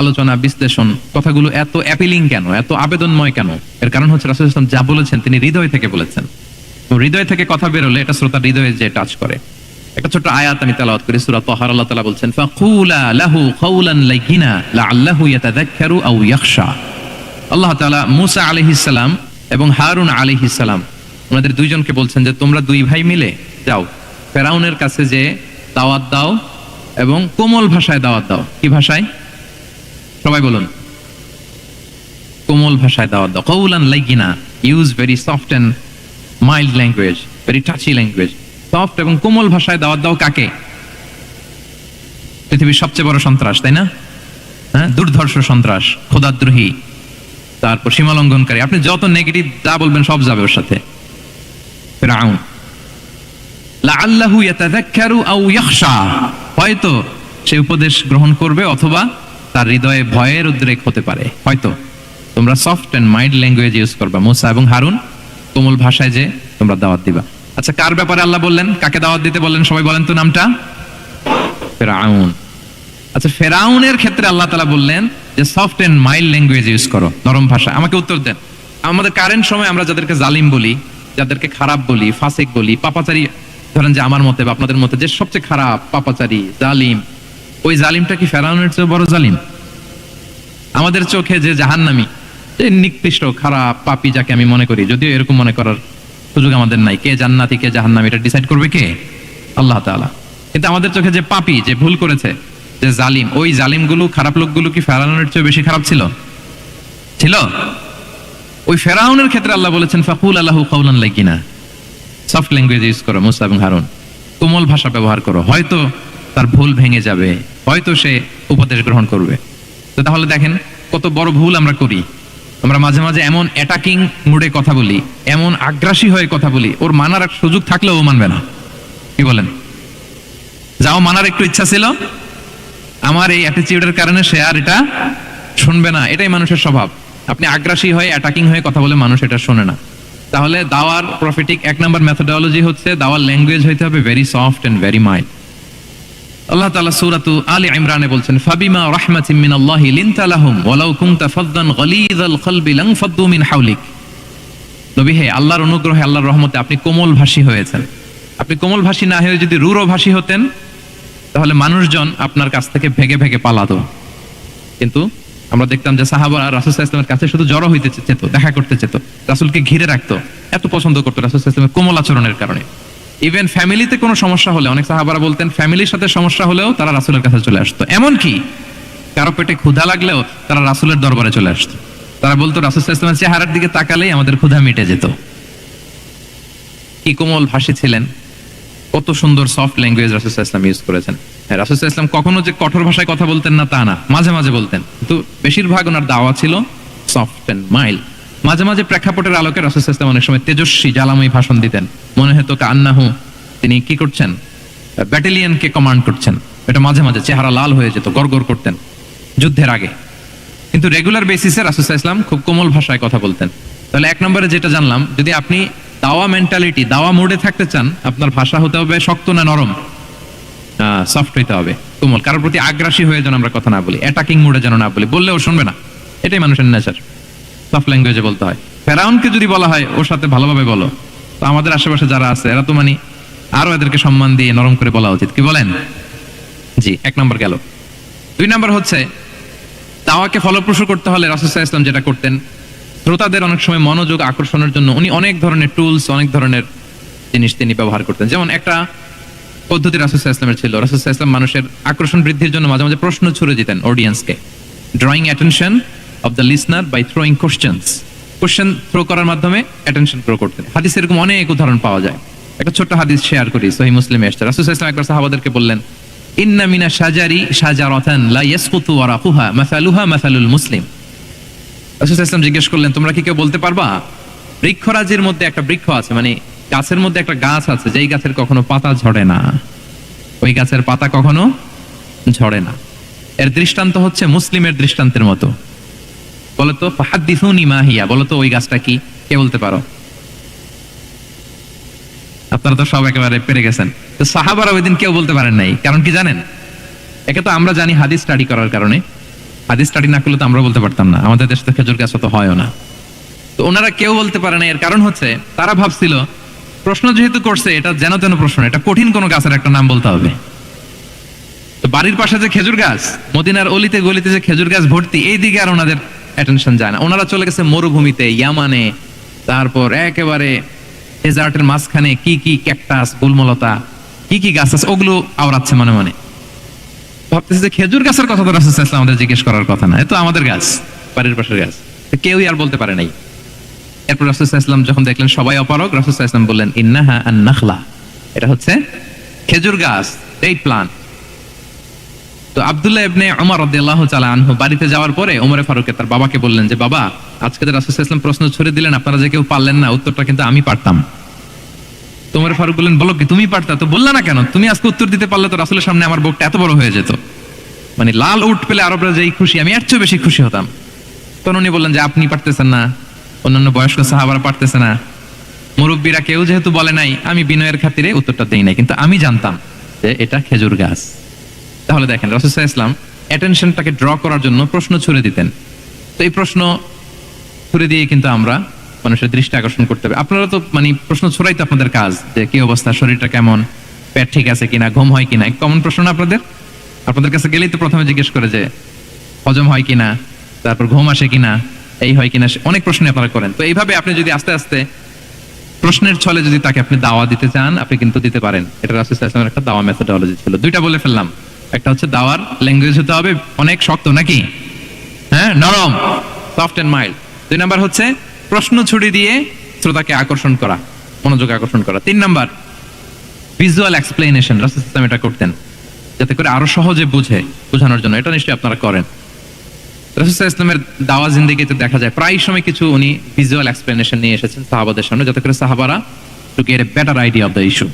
আলোচনা, বিশ্লেষণ, কথাগুলো এত অ্যাপিলিং কেন, এত আবেদনময় কেন? এর কারণ হচ্ছে রাসূল সাল্লাল্লাহু আলাইহি ওয়াসাল্লাম যা বলেছেন তিনি হৃদয় থেকে বলেছেন। তো হৃদয় থেকে কথা বের হলে এটা শ্রোতার হৃদয়ে যে টাচ করে। একটা ছোট্ট আয়াত আমি তেলাওয়াত করি, সূরা তাহা। আল্লাহ তাআলা বলছেন, ফাকুলা লাহু কাওলান লাইয়িনা লাআল্লাহু ইয়াতাযাক্কারু আও ইয়াখশা। আল্লাহ তাআলা মূসা আলাইহিস সালাম এবং হারুন আলাইহিস সালাম, ওনাদের দুইজনকে বলছেন যে তোমরা দুই ভাই মিলে যাও, ফেরাউনের কাছে যে দাওয়াত দাও এবং কোমল ভাষায় দাওয়াত দাও। কি ভাষায়? সবাই বলুন। কোমল ভাষায় দাওয়াত দাও। কাওলান লাইয়িনা, use very soft and mild language, very touchy language. Soft এবং কোমল ভাষায় দাওয়াত দাও কাকে? পৃথিবীর সবচেয়ে বড় সন্ত্রাস, তাই না? হ্যাঁ, দুর্ধর্ষ সন্ত্রাস, খোদাদ্রোহী, তারপর সীমালঙ্ঘনকারী। আপনি যত নেগেটিভ যা বলবেন সব যাবে ওর সাথে। ফিরআউন, লাআল্লাহু ইয়াতাযাক্কারু আও ইয়াখশা, হয়তো সে উপদেশ গ্রহণ করবে অথবা তার হৃদয়ে ভয়ের উদ্রেক হতে পারে। হয়তো তোমরা soft and mild language use করবা। মূসা এবং হারুন কোমল ভাষায় যে তোমরা দাওয়াত দিবা। আচ্ছা, কার ব্যাপারে আল্লাহ বললেন, কাকে দাওয়াত দিতে বললেন? সবাই বলেন তো নামটা। ফেরাউন। আচ্ছা, ফেরাউনের ক্ষেত্রে আল্লাহ তাআলা বললেন যে soft and mild language use করো, নরম ভাষা। আমাকে উত্তর দেন, আমাদের কারেন্ট সময় আমরা যাদেরকে জালিম বলি, যাদেরকে খারাপ বলি, ফাসিক বলি, পাপাচারী, ধরেন যে আমার মতে বা আপনাদের মতে যে সবচেয়ে খারাপ, পাপাচারী, জালিম, ওই জালিমটা কি ফেরাউনের চেয়ে বড় জালিম? আমাদের চোখে যে জাহান্নামী, যে নিকৃষ্ট, খারাপ, পাপী যাকে আমি মনে করি, যদিও এরকম মনে করার সুযোগ আমাদের নাই, কে জান্নাতি কে জাহান্নামী এটা ডিসাইড করবে কে? আল্লাহ তাআলা। কিন্তু আমাদের চোখে যে পাপী, যে ভুল করেছে, যে জালিম, ওই জালিমগুলো, খারাপ লোকগুলো কি ফেরাউনের চেয়ে বেশি খারাপ ছিল? ওই ফেরাউনের ক্ষেত্রে আল্লাহ বলেছেন ফাকুল লাহু কাওলান লাইয়িনা, সফট ল্যাঙ্গুয়েজ ইউজ করো মূসা এবং হারুন, কোমল ভাষা ব্যবহার করো। হয়তো তার ভুল ভেঙে যাবে, হয়তো সে উপদেশ গ্রহণ করবে। তো তাহলে দেখেন কত বড় ভুল আমরা করি। আমরা মাঝে মাঝে এমন অ্যাটাকিং মুডে কথা বলি, এমন আগ্রাসী হয়ে কথা বলি, ওর মানার সুযোগ থাকলেও ও মানবে না। কি বলেন? যাও, মানার একটু ইচ্ছা ছিল, আমার এই অ্যাটিটিউডের কারণে সে আর এটা শুনবে না। এটাই মানুষের স্বভাব। আপনি আগ্রাসী হয়ে, অ্যাটাকিং হয়ে কথা বলে মানুষ এটা শোনে না। তাহলে দাওয়ার প্রফিটিক 1 নম্বর মেথোডোলজি হচ্ছে দাওয়ার ল্যাঙ্গুয়েজ হইতে হবে very soft and very mild. আল্লাহ তাআলা সূরাতু আলী ইমরানে বলছেন, ফাবিমা রাহমাতিন মিনাল্লাহি লিনতা লাহুম ওয়ালাউ কুনতা ফাদদান গালিযাল কলবি লানফাদ্দু মিন হাওলিক। নবী হে, আল্লাহর অনুগ্রহে আল্লাহর রহমতে আপনি কোমল ভাষী হয়েছেন। আপনি কোমল ভাষী না হয়ে যদি রূঢ় ভাষী হতেন তাহলে মানুষজন আপনার কাছ থেকে ভেগে ভেগে পালাতো। কিন্তু আমরা দেখতাম যে সাহাবারা রাসূল সাল্লাল্লাহু আলাইহি ওয়াসাল্লামের কাছে শুধু জড়ো হইতে চেত, দেখা করতে চেত, রাসূলকে ঘিরে রাখতো, এত পছন্দ করতো রাসূল সাল্লাল্লাহু আলাইহি ওয়াসাল্লামের কোমল আচরণের কারণে। ইভেন ফ্যামিলিতে কোনো সমস্যা হলে, অনেক সাহাবারা বলতেন ফ্যামিলির সাথে সমস্যা হলেও তারা রাসূলের কাছে চলে আসতো। এমনকি কারো পেটে ক্ষুধা লাগলেও তারা রাসূলের দরবারে চলে আসতো। তারা বলতো রাসূল সাল্লাল্লাহু আলাইহি ওয়াসাল্লামের চেহারার দিকে তাকালেই আমাদের ক্ষুধা মিটে যেত। কি কোমল ভাষী ছিলেন, কত সুন্দর সফট ল্যাঙ্গুয়েজ রাসূল সাল্লাল্লাহু আলাইহি ওয়াসাল্লাম ইউজ করেছেন। হ্যাঁ, রাসূল সাল্লাল্লাহু আলাইহি ওয়াসাল্লাম কখনো যে কঠোর ভাষায় কথা বলতেন না তা না, মাঝে মাঝে বলতেন, কিন্তু বেশিরভাগ ওনার দাওয়া ছিল সফট এন্ড মাইল্ড। মাঝে মাঝে প্রেক্ষাপটের আলোকে রাসূল সাল্লাল্লাহু আলাইহি ওয়াসাল্লাম অনেক সময় তেজস্বী জ্বালাময়ী ভাষণ দিতেন, মনে হতো কান্নাহু তিনি কি করছেন, ব্যাটালিয়নকে কমান্ড করছেন। এটা মাঝে মাঝে চেহারা লাল হয়ে যেত, গড়গড় করতেন যুদ্ধের আগে। কিন্তু রেগুলার বেসিসে রাসূল সাল্লাল্লাহু আলাইহি ওয়াসাল্লাম খুব কোমল ভাষায় কথা বলতেন। তাহলে এক নম্বরে যেটা জানলাম, যদি আপনি দাওয়া মেন্টালিটি, দাওয়া মোডে থাকতে চান, আপনার ভাষা হতে হবে শক্ত না নরম, সফট হইতে হবে, কোমল। কারোর প্রতি আগ্রাসী হয়ে যেন আমরা কথা না বলি, অ্যাটাকিং মোডে যেন না বলি, বললেও শুনবে না, এটাই মানুষের নেচার। সফট ল্যাঙ্গুয়েজে বলতে হয়। ফেরাউনকে যদি বলা হয় ওর সাথে ভালোভাবে বলো, তো আমাদের আশেপাশে যারা আছে এরা তো মানে আরো এদেরকে সম্মান দিয়ে নরম করে বলা উচিত, কি বলেন? জি, এক নম্বর গেল। দুই নম্বর হচ্ছে দাওয়াকে ফলপ্রসূ করতে হলে রাসূল সাল্লাল্লাহু আলাইহি ওয়াসাল্লাম যেটা করতেন, শ্রোতাদের অনেক সময় মনোযোগ আকর্ষণের জন্য উনি অনেক ধরনের টুলস, অনেক ধরনের জিনিস তিনি ব্যবহার করতেন। যেমন একটা পদ্ধতি রাসূল সাল্লাল্লাহু আলাইহি ওয়াসাল্লামের ছিল, রাসূল সাল্লাল্লাহু আলাইহি ওয়াসাল্লাম মানুষের আকর্ষণ বৃদ্ধির জন্য মাঝে মাঝে প্রশ্ন ছুড়ে দিতেন অডিয়েন্সকে, drawing attention of the listener by throwing questions. Question throw করার মাধ্যমে অ্যাটেনশন থ্রো করতেন। হাদিসে এরকম অনেক উদাহরণ পাওয়া যায়। একটা ছোট্ট হাদিস শেয়ার করি, সহিহ মুসলিমে এসেছে। রাসূল সাল্লাল্লাহু আলাইহি ওয়াসাল্লাম একবার সাহাবাদেরকে বললেন, ইন্না মিনা শাজারি শাজারাতান লা ইয়াসকুতু ওয়ারাকুহা মাসালুহা মাসালুল মুসলিম। রাসূল সাল্লাল্লাহু আলাইহি ওয়াসাল্লাম জিজ্ঞেস করলেন, তোমরা কি কেউ বলতে পারবা বৃক্ষরাজির মধ্যে একটা বৃক্ষ আছে, মানে গাছের মধ্যে একটা গাছ আছে যেই গাছের কখনো পাতা ঝরে না, ওই গাছের পাতা কখনো ঝরে না। এর দৃষ্টান্ত হচ্ছে মুসলিমের দৃষ্টান্তের মতো। বলতো ফাহাদ্দিসুনি মা হিয়া, বলতো ওই গাছটা কি, কে বলতে পারো? আপনারা তো সব একেবারে পেরে গেছেন। তো সাহাবারা ওই দিন কেউ বলতে পারেন নাই, কারণ কি জানেন? একে তো আমরা জানি হাদিস স্টাডি করার কারণে, হাদিস স্টাডি না করলে তো আমরা বলতে পারতাম না, আমাদের দেশে তো খেজুর গাছ তো হয়ও না। তো ওনারা কেউ বলতে পারে না, এর কারণ হচ্ছে তারা ভাবছিল প্রশ্ন যেহেতু করছে এটা যেন তেন প্রশ্ন, এটা কঠিন কোন গাছের একটা নাম বলতে হবে। তো বাড়ির পাশে যে খেজুর গাছ, মদিনার অলিতে গলিতে যে খেজুর গাছ ভর্তি, এই দিকে আর ওনাদের অ্যাটেনশন যায় না। ওনারা চলে গেছে মরুভূমিতে, ইয়ামানে, তারপর একেবারে ডেজার্টের মাঝখানে কি কি ক্যাকটাস, গুলমলতা, কি কি গাছ আছে ওগুলো আওড়াচ্ছে মনে মনে। ভাবতেছে যে খেজুর গাছের কথা তো রাসূল সাল্লাল্লাহু আলাইহি ওয়াসাল্লাম আমাদের জিজ্ঞেস করার কথা না, এ তো আমাদের গাছ, বাড়ির পাশের গাছ। তো কেউই আর বলতে পারে নাই। এরপর রাসূল সাল্লাল্লাহু আলাইহি ওয়াসাল্লাম যখন দেখলেন সবাই অপারগ, রাসূল সাল্লাল্লাহু আলাইহি ওয়াসাল্লাম বললেন, ইন্নাহা আন-নাখলা, এটা হচ্ছে খেজুর গাছ, ডেট প্লান্ট। তো আব্দুল্লাহ ইবনে উমর রাদিয়াল্লাহু তাআলা আনহু বাড়িতে যাওয়ার পরে ওমরে ফারুককে তার বাবাকে বললেন যে, বাবা, আজকে যে রাসূল সাল্লাল্লাহু আলাইহি ওয়াসাল্লাম প্রশ্ন ছুড়ে দিলেন, আপনারা যে কেউ পারলেন না, উত্তরটা কিন্তু আমি পারতাম। তো ওমরে ফারুক বললেন, বলো কি, তুমি পারতা? তো বললা না কেন? তুমি আজকে উত্তর দিতে পারলে তো রাসূলের সামনে আমার বুকটা এত বড় হয়ে যেত। মানে লাল উট পেলে আরবরা যেই খুশি, আমি এর চেয়ে বেশি খুশি হতাম। তখন উনি বললেন যে, আপনি পারতেছেন না, অন্যান্য বয়স্ক সাহাবারা পারতেছে না, মুরব্বীরা কেউ যেহেতু বলে নাই, আমি বিনয়ের খাতিরে উত্তরটা দেই নাই, কিন্তু আমি জানতাম যে এটা খেজুর গাছ। তাহলে দেখেন রাসূল সাল্লাল্লাহু আলাইহি ওয়াসাল্লাম অ্যাটেনশনটাকে ড্র করার জন্য প্রশ্ন ছুড়ে দিতেন। তো এই প্রশ্ন ছুড়ে দিয়ে কিন্তু আমরা মানুষের দৃষ্টি আকর্ষণ করতে হবে। আপনারা তো মানে প্রশ্ন ছড়াই তো আপনাদের কাজ, যে কি অবস্থা, শরীরটা কেমন, পেট ঠিক আছে কিনা, ঘুম হয় কিনা, কমন প্রশ্ন না আপনাদের? আপনাদের কাছে গেলেই তো প্রথমে জিজ্ঞেস করে যে হজম হয় কিনা, তারপর ঘুম আসে কিনা, এই হয় কিনা, অনেক প্রশ্ন আপনারা করেন। তো এইভাবে আপনি যদি আস্তে আস্তে প্রশ্নের ছলে যদি তাকে আপনি দাওয়া দিতে চান, আপনি কিন্তু দিতে পারেন। এটা রাসূল সাল্লাল্লাহু আলাইহি ওয়াসাল্লামের একটা দাওয়া মেথোডোলজি ছিল। দুইটা বলে ফেললাম, একটা হচ্ছে দাওয়ার ল্যাঙ্গুয়েজ হতে হবে অনেক শক্ত, নাকি হ্যাঁ নরম, সফট এন্ড মাইল্ড। দুই নাম্বার হচ্ছে প্রশ্ন ছুড়ে দিয়ে শ্রোতাকে আকর্ষণ করা, মনোযোগ আকর্ষণ করা। তিন নাম্বার ভিজুয়াল এক্সপ্লেনেশন, রাসূল সাল্লাল্লাহু আলাইহি ওয়াসাল্লাম এটা করতেন যাতে করে আরো সহজে বোঝানোর জন্য। এটা নিশ্চয়ই আপনারা করেন। রাসূল সাল্লাল্লাহু আলাইহি ওয়াসাল্লামের দাওয়া জিন্দেগিতে দেখা যায় প্রায় সময় কিছু উনি ভিজুয়াল এক্সপ্লেনেশন নিয়ে এসেছেন সাহাবাদের সামনে, যাতে করে সাহাবারা to get a better idea of the issue,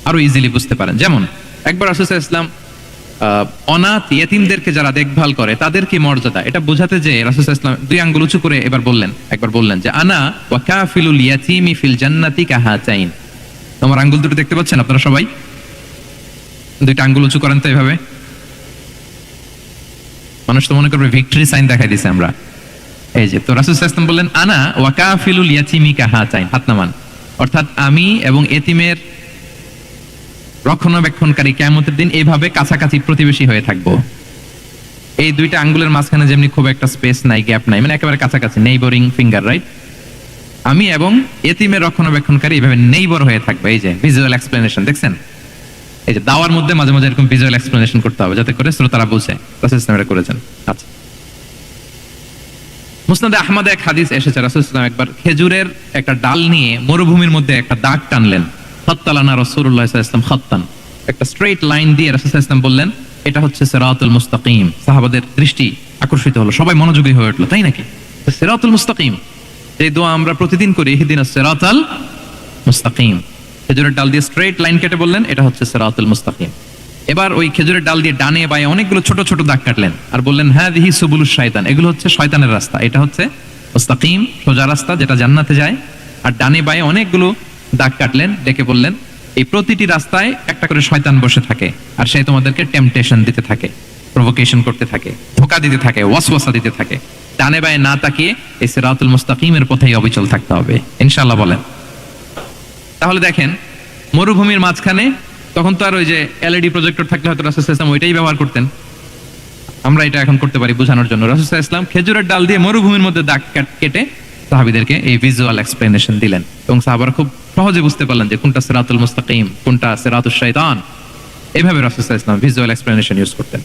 আরো ইজিলি বুঝতে পারেন। যেমন একবার রাসূল সাল্লাল্লাহু আলাইহি ওয়াসাল্লাম অনাথ ইয়েতিমদেরকে যারা দেখভাল করে তাদের কি মর্যাদা, এটা বোঝাতে যে রাসূল সাল্লাল্লাহু আলাইহি ওয়াসাল্লাম দুই আঙ্গুল উঁচু করে একবার বললেন যে, আনা ওয়া কাফিলুল ইয়াতীমি ফিল জান্নাতি কাহাতাইন। তোমার আঙ্গুল দুটো দেখতে পাচ্ছেন আপনারা সবাই? দুইটা আঙ্গুল উঁচু করেন তো এইভাবে। মানুষ তো মনে করবে ভিক্টরি সাইন দেখাই দিছে আমরা। এই যে তো রাসূল সাল্লাল্লাহু আলাইহি ওয়াসাল্লাম বললেন আনা ওয়া কাফিলুল ইয়াতীমি কাহাতাইন, হাত নামান। অর্থাৎ আমি এবং এতিমের রক্ষণাবেক্ষণকারী কিয়ামতের দিন এইভাবে কাছাকাছি প্রতিবেশী হয়ে থাকবো। এই দুইটা আঙ্গুলের মাঝখানে যেমনি খুব একটা স্পেস নাই, গ্যাপ নাই, মানে একেবারে কাছাকাছি, নেইবরিং ফিঙ্গার, রাইট? আমি এবং এতিমের রক্ষণাবেক্ষণকারী এইভাবে নেইবর হয়ে থাকবে। এই যে ভিজুয়াল এক্সপ্লেনেশন দেখছেন, এই যে দাওয়ার মধ্যে মাঝে মাঝে এরকম ভিজুয়াল এক্সপ্লেনেশন করতে হবে যাতে করে শ্রোতারা বুঝে। রাসূল সাল্লাল্লাহু আলাইহি ওয়াসাল্লাম এটা করেছেন। আচ্ছা, মুসনাদে আহমদে এক হাদিস এসেছে, রাসূল সাল্লাল্লাহু আলাইহি ওয়াসাল্লাম একবার খেজুরের একটা ডাল নিয়ে মরুভূমির মধ্যে একটা দাগ টানলেন। খাত্তালানা রাসূলুল্লাহ সাল্লাল্লাহু আলাইহি ওয়াসাল্লাম খাত্তান, একটা স্ট্রেট লাইন দিয়ে রাসূল সাল্লাল্লাহু আলাইহি ওয়াসাল্লাম বললেন এটা হচ্ছে সিরাতুল মুস্তাকিম। সাহাবাদের দৃষ্টি আকর্ষিত হলো, সবাই মনোযোগী হয়ে উঠলো, তাই নাকি? সিরাতুল মুস্তাকিম, যে দোয়া আমরা প্রতিদিন করি, ইহদিনাস সিরাতাল মুস্তাকিম, খেজুরের ডাল দিয়ে স্ট্রেট লাইন কেটে বললেন এটা হচ্ছে সিরাতুল মুস্তাকিম। এবার ওই খেজুরের ডাল দিয়ে ডানে বায়ে অনেকগুলো ছোট ছোট দাগ কাটলেন আর বললেন হাযিহি সুবুলুশ শাইতান, এগুলো হচ্ছে শয়তানের রাস্তা, এটা হচ্ছে মুস্তাকিম সোজা রাস্তা যেটা জান্নাতে যায়। আর ডানে বায়ে অনেকগুলো দাগ কাটলেন, ডেকে বললেন এই প্রতিটি রাস্তায় একটা করে শয়তান বসে থাকে আর সে তোমাদেরকে টেম্পটেশন দিতে থাকে, প্রভোকেশন করতে থাকে, ধোঁকা দিতে থাকে, ওয়াসওয়াসা দিতে থাকে। ডানে বায়ে না তাকিয়ে এই সিরাতুল মুস্তাকিমের পথেই অবিচল থাকতে হবে ইনশাআল্লাহ বলেন। তাহলে দেখেন মরুভূমির মাঝখানে, তখন তো আর ওই যে এলইডি প্রজেক্টর থাকলে হয়তো রাসূল সাল্লাল্লাহু আলাইহি ওয়াসাল্লাম ওইটাই ব্যবহার করতেন, আমরা এটা এখন করতে পারি বোঝানোর জন্য। রাসূল সাল্লাল্লাহু আলাইহি ওয়াসাল্লাম খেজুরের ডাল দিয়ে মরুভূমির মধ্যে দাগ কেটে সাহাবীদেরকে এই ভিজুয়াল এক্সপ্লেনেশন দিলেন এবং সাহাবারা খুব সহজে বুঝতে পারলেন যে কোনটা সিরাতুল মুস্তাকিম, কোনটা সিরাতুশ শাইতান। এইভাবে রাসূল সাল্লাল্লাহু আলাইহি ওয়াসাল্লাম ভিজুয়াল এক্সপ্লেনেশন ইউজ করতেন।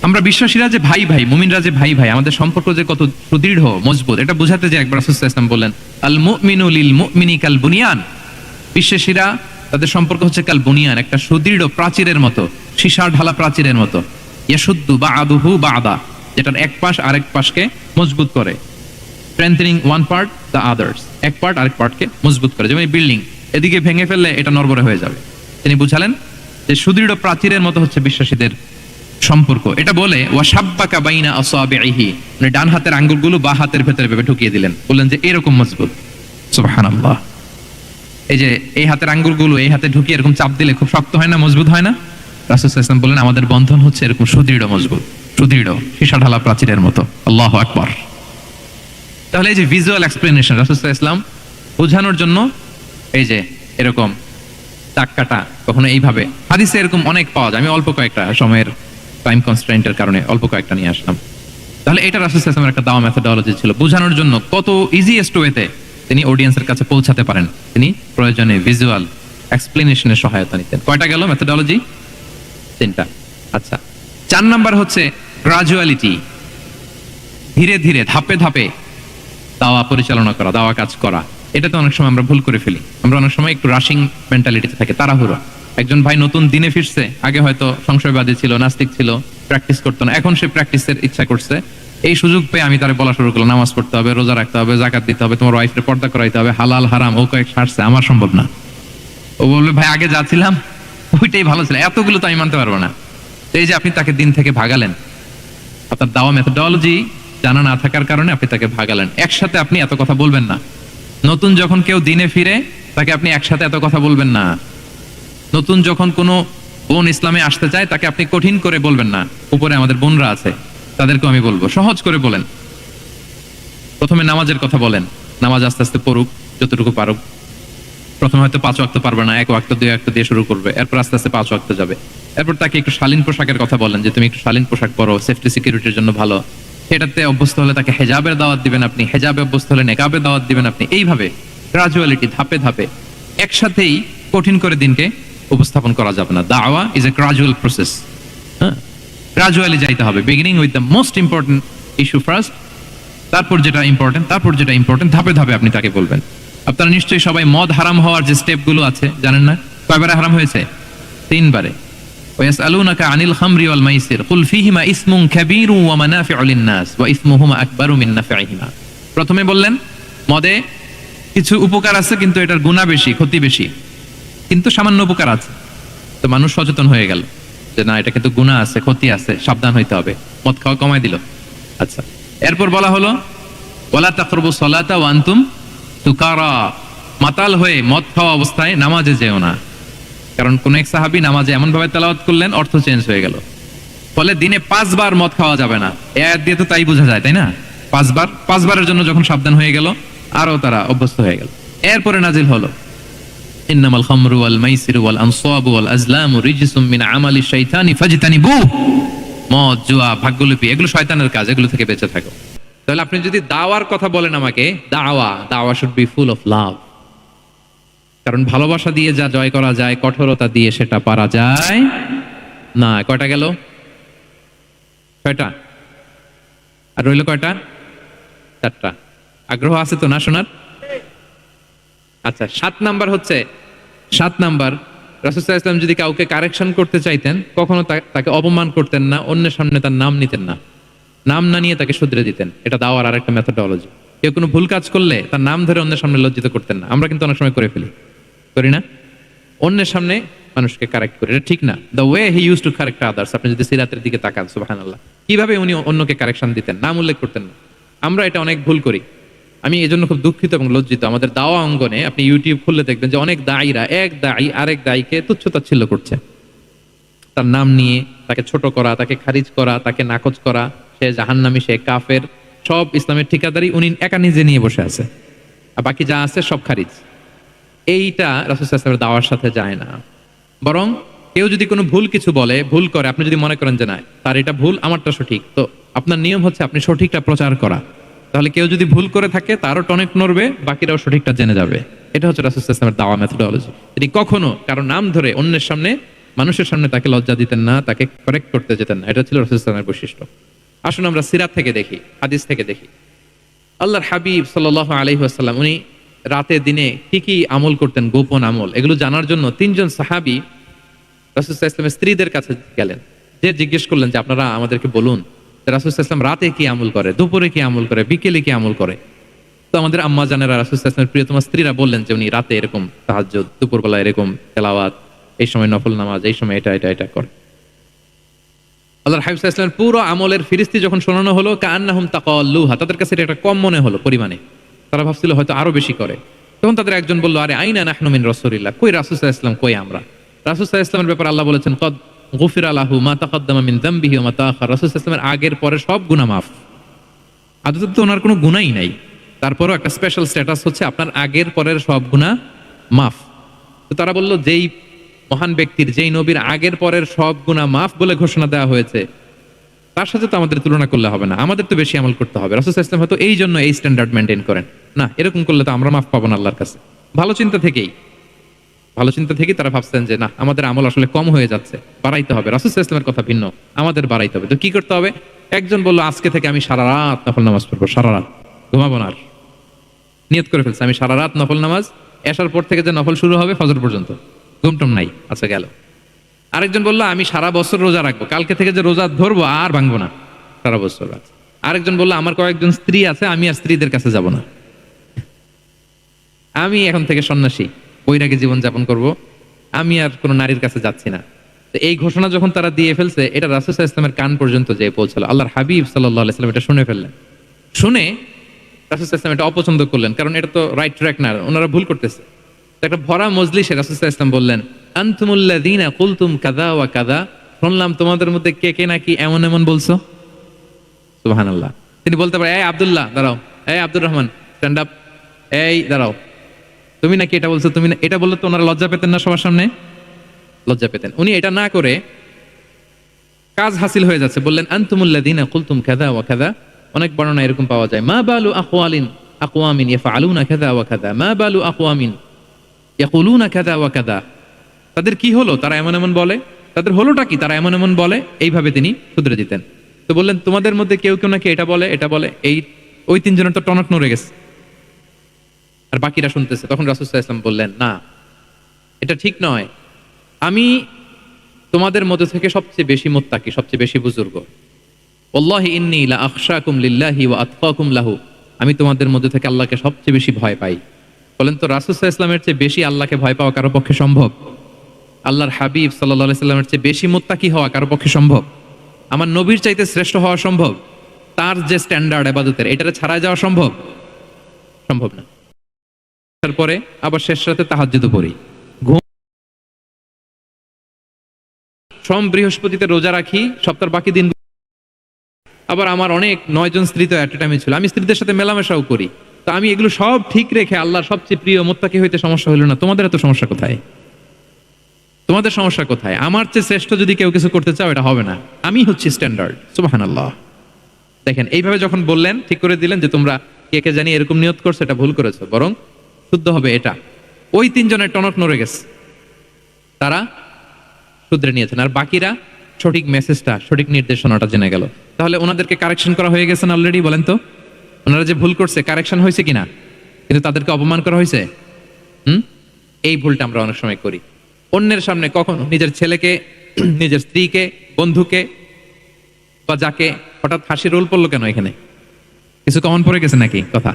আমরা বিশ্বাসীরা যে ভাই ভাই, মুমিনরা যে ভাই ভাই, আমাদের সম্পর্ক যে কত সুদৃঢ় মজবুত, এটা বোঝাতে যে একবার রাসূল সাল্লাল্লাহু আলাইহি ওয়াসাল্লাম বললেন আল মুমিনু লিল মুমিনি কাল বুনিয়ান, বিশ্বাসীরা তাদের সম্পর্ক হচ্ছে কাল বুনিয়ান, একটা সুদৃঢ় প্রাচীরের মতো, সীসার ঢালা প্রাচীরের মতো। ইয়াশুদ্দু বা'দুহু বা'দা, যেটার এক পাশ আরেক পাশকে মজবুত করে, strengthening one part the others, এক পার্ট আরেক পার্টকে মজবুত করে। যেমন বিল্ডিং এদিকে ভেঙে ফেললে এটা নড়বড়ে হয়ে যাবে, তিনি বুঝালেন যে সুদৃঢ় প্রাচীরের মতো হচ্ছে বিশ্বাসীদের সম্পর্ক। এটা বলে ওয়াশাব্বাকা বাইনা আসাবিহি, মানে ডান হাতের আঙ্গুলগুলো বাঁ হাতের ভেতরে ভেবে ঢুকিয়ে দিলেন, বললেন যে এরকম মজবুত। সুবহানাল্লাহ, এই যে এই হাতের আঙ্গুলগুলো এই হাতে ঢুকিয়ে এরকম চাপ দিলে খুব শক্ত হয় না, মজবুত হয় না? রাসূল সাল্লাল্লাহু আলাইহি ওয়াসাল্লাম বললেন আমাদের বন্ধন হচ্ছে এরকম সুদৃঢ় মজবুত, সুদৃঢ় সীসা ঢালা প্রাচীরের মতো। আল্লাহু আকবার। তাহলে এই যে ভিজুয়াল এক্সপ্লেনেশন রাসূল সাল্লাল্লাহু আলাইহি ওয়াসাল্লাম বোঝানোর জন্য, এই যে এরকম দাগ কাটা, কখনো এইভাবে, হাদিসে এরকম অনেক পাওয়া যায়। আমি অল্প কয়েকটা, সময়ের টাইম কনস্ট্রেন্টের কারণে অল্প কয়েকটা নিয়ে আসলাম। তাহলে এটা রাসূল সাল্লাল্লাহু আলাইহি ওয়াসাল্লামের একটা দাওয়া মেথোডোলজি ছিল, বোঝানোর জন্য কত ইজিয়েস্ট ওয়েতে তিনি অডিয়েন্সের কাছে পৌঁছাতে পারেন, তিনি প্রয়োজনে ভিজুয়াল এক্সপ্লেনেশনের সহায়তা নিতেন। কয়টা গেল মেথোডোলজি? 3টা। আচ্ছা, 4 নাম্বার হচ্ছে গ্রাজুয়ালিটি, ধীরে ধীরে ধাপে ধাপে দাওয়া পরিচালনা করা, দাওয়া কাজ করা। এটা তো অনেক সময় আমরা ভুল করে ফেলি, আমরা অনেক সময় একটু রাশিং মেন্টালিটিতে থাকে, তাড়াহুড়ো। একজন ভাই নতুন দিনে ফিরছে, আগে হয়তো সংশয়বাদী ছিল, নাস্তিক ছিল, প্র্যাকটিস করতো না, এখন সে প্র্যাকটিসের ইচ্ছা করছে। এই সুযোগ পেয়ে আমি তারে বলা শুরু করলাম নামাজ পড়তে হবে, রোজা রাখতে হবে, যাকাত দিতে হবে, তোমার ওয়াইফের পর্দা করাইতে হবে, হালাল হারাম ও কয়েক সারছে, আমার সম্ভব না। ও বলবে ভাই আগে যা ছিলাম ওইটাই ভালো ছিল, এতগুলো তো আমি মানতে পারবো না। এই যে আপনি তাকে দিন থেকে ভাগালেন, আপনার দাওয়া মেথোডোলজি জানা না থাকার কারণে আপনি তাকে ভাগালেন। একসাথে আপনি এত কথা বলবেন না। নতুন যখন কেউ দিনে ফিরে তাকে আপনি একসাথে এত কথা বলবেন না। নতুন যখন কোনো বোন ইসলামে আসতে চায় তাকে আপনি কঠিন করে বলবেন না। উপরে আমাদের বোনরা আছে, তাদেরকেও আমি বলবো সহজ করে বলেন। প্রথমে নামাজের কথা বলেন, নামাজ আস্তে আস্তে পড়ুক যতটুকু পারুক। প্রথমে হয়তো 5 ওয়াক্ত পারবে না, 1 ওয়াক্ত 2 ওয়াক্ত দিয়ে শুরু করবে, এরপর আস্তে আস্তে 5 ওয়াক্ত যাবে। এরপর তাকে একটু শালীন পোশাকের কথা বলেন, যে তুমি একটু শালীন পোশাক পরো, সেফটি সিকিউরিটির জন্য ভালো। সেটাতে অভ্যস্ত হলে তাকে হেজাবের দাওয়াত দিবেন আপনি, হেজাবে অভ্যস্ত হলে নেকাবের দাওয়াত দিবেন আপনি। এইভাবে গ্রাজুয়ালিটি, ধাপে ধাপে, একসাথেই কঠিন করে দিনকে উপস্থাপন করা যাবে না। দাওয়া ইজ এ গ্রাজুয়াল প্রসেস। হ্যাঁ, গ্রাজুয়ালি যাইতে হবে, beginning with the most important issue first, তারপর যেটা ইম্পর্টেন্ট, তারপর যেটা ইম্পর্টেন্ট, ধাপে ধাপে আপনি তাকে বলবেন। আপনারা নিশ্চয়ই সবাই মদ হারাম হওয়ার যে স্টেপগুলো আছে জানেন না? কয়বারে হারাম হয়েছে? 3 বারে। ويسألونك عن الخمر والميسر قل فيهما اسم كبير ومنافع للناس وإثمهما أكبر من نفعهما। প্রথমে বললেন মদে কিছু উপকার আছে কিন্তু এটার গুনাহ বেশি, ক্ষতি বেশি, কিন্তু সামান্য উপকার আছে। তো মানুষ সচেতন হয়ে গেল যে না, এটা কিন্তু গুনাহ আছে, ক্ষতি আছে, সাবধান হইতে হবে, মদ খাওয়া কমাই দিল। আচ্ছা, এরপর বলা হলো ওয়ালা তাকরাবুস সালাতা ওয়া আনতুম সুকারা, মাতাল হয়ে মদ খাওয়া অবস্থায় নামাজে যেও না। কারণ কোন এক সাহাবী নামাজে এমন ভাবে তেলাওয়াত করলেন অর্থ চেঞ্জ হয়ে গেল। ফলে দিনে 5 বার মদ খাওয়া যাবে না। এই আয়াত দিয়ে তো তাই বোঝা যায়, তাই না? পাঁচবারের জন্য যখন সাবধান হয়ে গেল, আরো তারা অভ্যস্ত হয়ে গেল। এরপরে নাজিল হলো ইন্নামাল খামরু ওয়াল মাইসিরু ওয়াল আনসাবু ওয়াল আজলামু রিজসুম মিন আমালি শাইতানি ফাজতানিবু। মদ, জুয়া, ভাগ্যলিপি এগুলো শয়তানের কাজ, এগুলো থেকে বেঁচে থাকো। তাহলে আপনি যদি দাওয়ার কথা বলেন আমাকে, দাওয়া should be full of love. কারণ ভালোবাসা দিয়ে যা জয় করা যায়, কঠোরতা দিয়ে সেটা পারা যায় না। কয়টা গেল? 6টা। আর রইল কয়টা? 4টা। আগ্রহ আছে তো না শোনার? আচ্ছা, 7 নাম্বার হচ্ছে, 7 নাম্বার, রাসূল সাল্লাল্লাহু আলাইহি ওয়াসাল্লাম যদি কাউকে কারেকশন করতে চাইতেন, কখনো তাকে অপমান করতেন না, অন্যের সামনে তার নাম নিতেন না, নাম না নিয়ে তাকে শুধরে দিতেন। এটা দাওয়ার আরেকটা মেথোডোলজি। কেউ কোনো ভুল কাজ করলে তার নাম ধরে অন্যের সামনে লজ্জিত করতেন না। আমরা কিন্তু অনেক সময় করে ফেলি, করি না? অন্যের সামনে মানুষকে কারেক্ট করি, এটা ঠিক না। The way he use to correct others, আপনি যদি সিরাতের দিকে তাকান, সুবহানাল্লাহ, কিভাবে উনি অন্যকে কারেকশন দিতেন, নাম উল্লেখ করতেন না। আমরা এটা অনেক ভুল করি। আমি এই জন্য খুব দুঃখিত এবং লজ্জিত। আমাদের দাওয়া অঙ্গনে আপনি ইউটিউব খুললে দেখবেন যে অনেক দায়ীরা, এক দায়ী আরেক দায়ীকে তুচ্ছতাচ্ছিল্য করছে, তার নাম নিয়ে তাকে ছোট করা, তাকে খারিজ করা, তাকে নাকচ করা, সে জাহান্নামী, সে কাফের, সব ইসলামের ঠিকাদারি উনি একা নিজে নিয়ে বসে আছে, আর বাকি যা আছে সব খারিজ। এইটা রাসূল সাল্লাল্লাহু আলাইহি ওয়াসাল্লামের দাওয়ার সাথে যায় না। বরং কেউ যদি কোনো ভুল কিছু বলে, ভুল করে, আপনি যদি মনে করেন যে না তার এটা ভুল, আমারটা সঠিক, তো আপনার নিয়ম হচ্ছে আপনি সঠিকটা প্রচার করা। তাহলে কেউ যদি ভুল করে থাকে তারও টনেক নড়বে, বাকিরাও সঠিকটা জেনে যাবে। এটা হচ্ছে রাসূল সাল্লাল্লাহু আলাইহি ওয়াসাল্লামের দাওয়া মেথোডোলজি। তিনি কখনো কারো নাম ধরে অন্যের সামনে, মানুষের সামনে তাকে লজ্জা দিতেন না, তাকে কারেক্ট করতে যেতেন না। এটা ছিল রাসূল সাল্লাল্লাহু আলাইহি ওয়াসাল্লামের বৈশিষ্ট্য। আসুন আমরা সিরাত থেকে দেখি, হাদিস থেকে দেখি। আল্লাহর হাবিব সাল্লাল্লাহু আলাইহি ওয়াসাল্লাম উনি রাতে দিনে কি কি আমল করতেন, গোপন আমল, এগুলো জানার জন্য 3 জন সাহাবী রাসূল সাল্লাল্লাহু আলাইহি ওয়াসাল্লামের স্ত্রীদের কাছে গেলেন। যে জিজ্ঞেস করলেন যে আপনারা আমাদেরকে বলুন যে রাসূল সাল্লাল্লাহু আলাইহি ওয়াসাল্লাম রাতে কি আমল করে, দুপুরে কি আমল করে, বিকেলে কি আমল করে। তো আমাদের আম্মা জানেরা, রাসূল সাল্লাল্লাহু আলাইহি ওয়াসাল্লামের প্রিয়তমা স্ত্রীরা বললেন যে উনি রাতে এরকম তাহাজ্জুদ, দুপুরবেলা এরকম তেলাওয়াত, এই সময় নফল নামাজ, এই সময় এটা করে। আল্লাহর হাবিব সাল্লাল্লাহু আলাইহি ওয়াসাল্লাম পুরো আমলের ফিরিস্তি যখন শোনানো হলো, কাআন্নাহুম তাকাল্লুহা, তাদের কাছে এটা কম মনে হলো পরিমাণে, তারা ভাবছিল হয়তো আরো বেশি করে। তখন তাদের একজন বলল, আরে আইনা নাহনু মিন রাসূলিল্লাহ, কই রাসূল সাল্লাল্লাহু আলাইহি ওয়াসাল্লাম, কই আমরা। রাসূল সাল্লাল্লাহু আলাইহি ওয়াসাল্লামের ব্যাপারে আল্লাহ বলেছেন, কদ গুফিরা লাহু মা তাকাদ্দামা মিন যামবিহি ওয়া মা তাআখার, রাসূল সাল্লাল্লাহু আলাইহি ওয়াসাল্লামের আগের পরের সব গুনাহ মাফ। আদতে তো ওনার কোনো গুনাহই নাই, তারপরও একটা স্পেশাল স্ট্যাটাস হচ্ছে আপনার আগের পরের সব গুনাহ মাফ। তো তারা বলল, যেই মহান ব্যক্তির, যেই নবীর আগের পরের সব গুনাহ মাফ বলে ঘোষণা দেওয়া হয়েছে, তার সাথে তো আমাদের তুলনা করলে হবে না, আমাদের তো বেশি আমল করতে হবে। রাসূল সাল্লাল্লাহু আলাইহি ওয়াসাল্লাম হয়তো এই জন্য এই স্ট্যান্ডার্ড মেনটেন করেন না, এরকম করলে তো আমরা মাফ পাবো না আল্লাহর কাছে। ভালো চিন্তা থেকেই তারা ভাবছেন যে না, আমাদের আমল আসলে কম হয়ে যাচ্ছে, বাড়াইতে হবে। রাসূল সাল্লাল্লাহু আলাইহি ওয়াসাল্লামের কথা ভিন্ন, আমাদের বাড়াইতে হবে। তো কি করতে হবে? একজন বলল, আজকে থেকে আমি সারা রাত নফল নামাজ পড়বো, সারা রাত ঘুমাবো না। আর নিয়ত করে ফেলছে, আমি সারা রাত নফল নামাজ, এশার পর থেকে যে নফল শুরু হবে ফজর পর্যন্ত, ঘুমটুম নাই। আচ্ছা, গেল। আরেকজন বললো, আমি সারা বছর রোজা রাখবো, কালকে থেকে যে রোজা ধরবো আর ভাঙবো না, সারা বছর। আরেকজন বললো, আমার কয়েকজন স্ত্রী আছে, আমি আর স্ত্রীদের কাছে যাব না, আমি এখন থেকে সন্ন্যাসী, বৈরাগী জীবন যাপন করব, আমি আর কোনো নারীর কাছে যাচ্ছি না। তো এই ঘোষণা যখন তারা দিয়ে ফেলছে, এটা রাসূল সাল্লাল্লাহু আলাইহি ওয়াসাল্লামের কান পর্যন্ত যেয়ে পৌঁছালো। আল্লাহর হাবিব সাল্লাল্লাহু আলাইহি ওয়াসাল্লাম এটা শুনে ফেললেন। শুনে রাসূল সাল্লাল্লাহু আলাইহি ওয়াসাল্লাম এটা অপছন্দ করলেন, কারণ এটা তো রাইট ট্র্যাক না, ওনারা ভুল করতেছে। একটা ভরা মজলিসে রাসূল সাল্লাল্লাহু আলাইহি ওয়াসাল্লাম বললেন, আনতুমুল্লাযীনা কুলতুম কাযা ওয়া কাযা, শুনলাম তোমাদের মধ্যে কে কে নাকি এমন এমন বলছো। সুবহানাল্লাহ। তিনি বলতে পারেন, এই আব্দুল্লাহ দাঁড়াও, এই আব্দুর রহমান স্ট্যান্ড আপ, এই দাঁড়াও, তুমি নাকি এটা বলছো, তুমি এটা বললে তো ওনারা লজ্জা পেতেন না? সবার সামনে লজ্জা পেতেন। উনি এটা না করে কাজ হাসিল হয়ে যাচ্ছে, বললেন আনতুমুল্লাযীনা কুলতুম কাযা ওয়া কাযা। অনেক বর্ণনা এরকম পাওয়া যায়, মা বালু আকওয়ামিন ইয়াফআলুনা কাযা ওয়া কাযা, মা বালু আকওয়ামিন ইয়াকুলুনা কাযা ওয়া কাযা। তাদের কি হলো, তারা এমন এমন বলে, তাদের হলোটা কি, তারা এমন এমন বলে। এইভাবে তিনি শুধরে দিতেন। তো বললেন, তোমাদের মধ্যে কেউ কেউ নাকি এটা বলে, এই ওই 3 জনের তো টনক নড়ে গেছে, আর বাকিরা শুনতেছে। তখন রাসূল সাল্লাল্লাহু আলাইহি ওয়াসাল্লাম বললেন, না, এটা ঠিক নয়, আমি তোমাদের মধ্যে থেকে সবচেয়ে বেশি মুত্তাকি, সবচেয়ে বেশি বুজুর্গ। ওয়াল্লাহি ইন্নী লা আখশাকুম লিল্লাহি ওয়া আতকাকুম লাহু, আমি তোমাদের মধ্যে থেকে আল্লাহকে সবচেয়ে বেশি ভয় পাই। বলেন তো, রাসূল সাল্লাল্লাহু আলাইহি ওয়াসাল্লামের চেয়ে বেশি আল্লাহকে ভয় পাওয়া কারো পক্ষে সম্ভব? আল্লাহর হাবিব সাল্লাল্লাহু আলাইহি ওয়াসাল্লামের চেয়ে বেশি মুত্তাকি হওয়া কারো পক্ষে সম্ভব? আমার নবীর চাইতে শ্রেষ্ঠ হওয়া সম্ভব? তার যে স্ট্যান্ডার্ড ইবাদতের, এটারে ছাড়াই যাওয়া সম্ভব? সম্ভব না। তারপরে আবার শেষ রাতে তাহাজ্জুদ পড়ি, সোম বৃহস্পতিতে রোজা রাখি, সপ্তাহের বাকি দিন আবার আমার অনেক 9 জন স্ত্রী তো এট এ টাইমে ছিল, আমি স্ত্রীদের সাথে মেলামেশাও করি, তো আমি এগুলো সব ঠিক রেখে আল্লাহর সবচেয়ে প্রিয় মুত্তাকি হইতে সমস্যা হইল না, তোমাদের এত সমস্যা কোথায়? তোমাদের সমস্যা কোথায়? আমার চেয়ে শ্রেষ্ঠ যদি কেউ কিছু করতে চাও এটা হবে না, আমি হচ্ছি স্ট্যান্ডার্ড। সুবহানাল্লাহ। দেখেন এইভাবে যখন বললেন, ঠিক করে দিলেন যে তোমরা কে কে জানি এরকম নিয়ত করছো, এটা ভুল করেছো, বরং শুদ্ধ হবে এটা। ওই 3 জনের টনক নড়ে গেছে, তারা শুধরে নিয়েছেন, আর বাকিরা সঠিক মেসেজটা, সঠিক নির্দেশনাটা জেনে গেল। তাহলে ওনাদেরকে কারেকশন করা হয়ে গেছে না অলরেডি? বলেন তো, ওনারা যে ভুল করছে কারেকশন হয়েছে কিনা? কিন্তু তাদেরকে অপমান করা হয়েছে। এই ভুলটা আমরা অনেক সময় করি, অন্যের সামনে কখনো নিজের ছেলেকে, নিজের স্ত্রীকে, বন্ধুকে বা যাকে, হঠাৎ হাসি রোল পড়লো কেন এখানে? কিছু কমন পড়ে গেছে নাকি কথা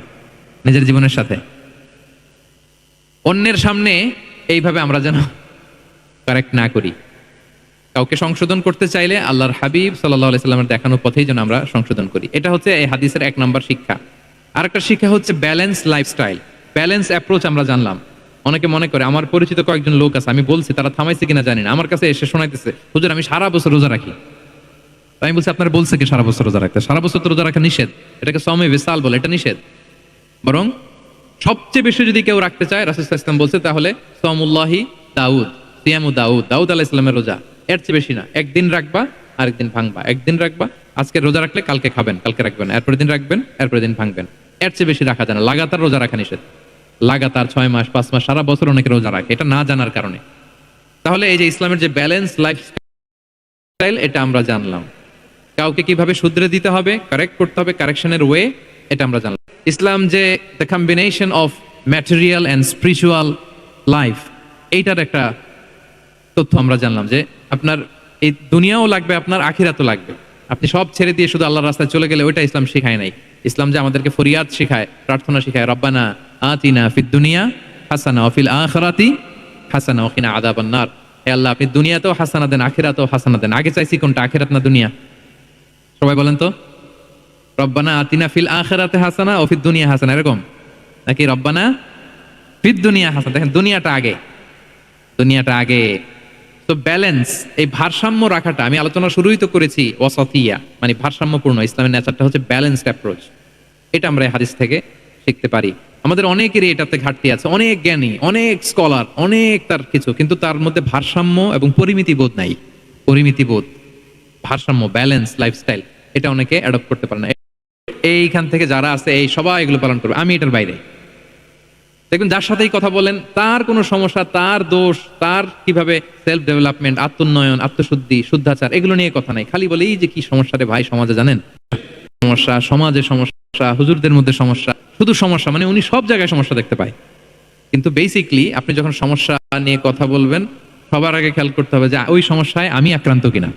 নিজের জীবনের সাথে? অন্যের সামনে এইভাবে আমরা যেন কারেক্ট না করি। কাউকে সংশোধন করতে চাইলে আল্লাহর হাবিব সাল্লাল্লাহু আলাইহি সাল্লামের দেখানো পথেই যেন আমরা সংশোধন করি। এটা হচ্ছে এই হাদিসের 1 নম্বর শিক্ষা। আরেকটা শিক্ষা হচ্ছে ব্যালেন্স লাইফস্টাইল, ব্যালেন্স অ্যাপ্রোচ। আমরা জানলাম, অনেকে মনে করে, আমার পরিচিত কয়েকজন লোক আছে, আমি বলছি, তারা থামাইছে কিনা জানি না, আমার কাছে এসে শোনাইতেছে, হুজুর আমি সারা বছর রোজা রাখি। আমি বলছি, আপনার বলছে কি সারা বছর রোজা রাখতে? সারা বছর তো রোজা রাখা নিষেধ, এটাকে সওমে বিসাল বলে, এটা নিষেধ। বরং সবচেয়ে বেশি যদি কেউ রাখতে চায়, রাসূল সাল্লাল্লাহু আলাইহি ওয়াসাল্লাম বলছে, তাহলে সাওমুল্লাহি দাউদ, সিয়ামু দাউদ, দাউদ আলাইহিস সালামের রোজা, এর চেয়ে বেশি না। একদিন রাখবা, আরেকদিন ভাঙবা, একদিন রাখবা, আজকে রোজা রাখলে কালকে খাবেন, কালকে রাখবেন, এরপরের দিন রাখবেন, এরপরের দিন ভাঙবেন, এর চেয়ে বেশি রাখা যায় না। লাগাতার রোজা রাখা নিষেধ, লাগাতার 6 মাস 5 মাস সারা বছর অনেকে রোজা রাখে, এটা না জানার কারণে। তাহলে এই যে ইসলামের যে ব্যালেন্স লাইফস্টাইল, এটা আমরা জানলাম। কাউকে কিভাবে শুধরে দিতে হবে, কারেক্ট করতে হবে, কারেকশনের ওয়ে, এটা আমরা জানলাম। ইসলাম যে the combination of material and spiritual life, এইটার একটা তথ্য আমরা জানলাম, যে আপনার এই দুনিয়াও লাগবে, আপনার আখিরাতও লাগবে। আপনি সব ছেড়ে দিয়ে শুধু আল্লাহর রাস্তায় চলে গেলে ওইটা ইসলাম শেখায় নাই। ইসলাম যে আমাদেরকে ফরিয়াদ শেখায়, প্রার্থনা শেখায়, রব্বানা আতিনা ফিদ দুনিয়া হাসানা ওয়া ফিল আখিরাতি হাসানা ওয়া কিনা আযাবান নার। হে আল্লাহ, আপনি দুনিয়াতেও হাসানা দেন, আখিরাতেও হাসানা দেন। আগে চাইছি কোনটা, আখিরাত না দুনিয়া? সবাই বলেন তো, রব্বানা আতিনা ফিল আখিরাতি হাসানা ওয়া ফিদ দুনিয়া হাসানা, এরকম নাকি রব্বানা ফিদ দুনিয়া হাসানা? দেখেন, দুনিয়াটা আগে, দুনিয়াটা আগে। তো ব্যালেন্স, এই ভারসাম্য রাখাটা, আমি আলোচনা শুরুই তো করেছি ওয়াসাতিয়া, মানে ভারসাম্যপূর্ণ। ইসলামের নেচারটা হচ্ছে ব্যালেন্সড অ্যাপ্রোচ। এটা আমরা এই হাদিস থেকে শিখতে পারি। আমাদের অনেকেরই এটাতে ঘাটতি আছে, অনেক জ্ঞানী, অনেক স্কলার, অনেক তার কিছু, কিন্তু তার মধ্যে ভারসাম্য এবং পরিমিতি বোধ নাই। পরিমিতি বোধ, ভারসাম্য, ব্যালেন্স লাইফস্টাইল, এটা অনেকে অ্যাডপ্ট করতে পারে না। এইখান থেকে যারা আছে, এই সবাই এগুলো পালন করবে, আমি এটার বাইরে। দেখুন, যার সাথেই কথা বলেন তার কোনো সমস্যা, তার দোষ, তার কিভাবে সেলফ ডেভেলপমেন্ট, আত্মোন্নয়ন, আত্মশুদ্ধি, শুদ্ধাচার, এগুলো নিয়ে কথা নাই। খালি বলে এই যে কি সমস্যা রে ভাই সমাজে, জানেন সমস্যা, সমাজে সমস্যা, হুজুরদের মধ্যে সমস্যা, শুধু সমস্যা, মানে উনি সব জায়গায় সমস্যা দেখতে পায়। কিন্তু বেসিকলি আপনি যখন সমস্যা নিয়ে কথা বলবেন, সবার আগে খেয়াল করতে হবে যে ওই সমস্যায় আমি আক্রান্ত কিনা।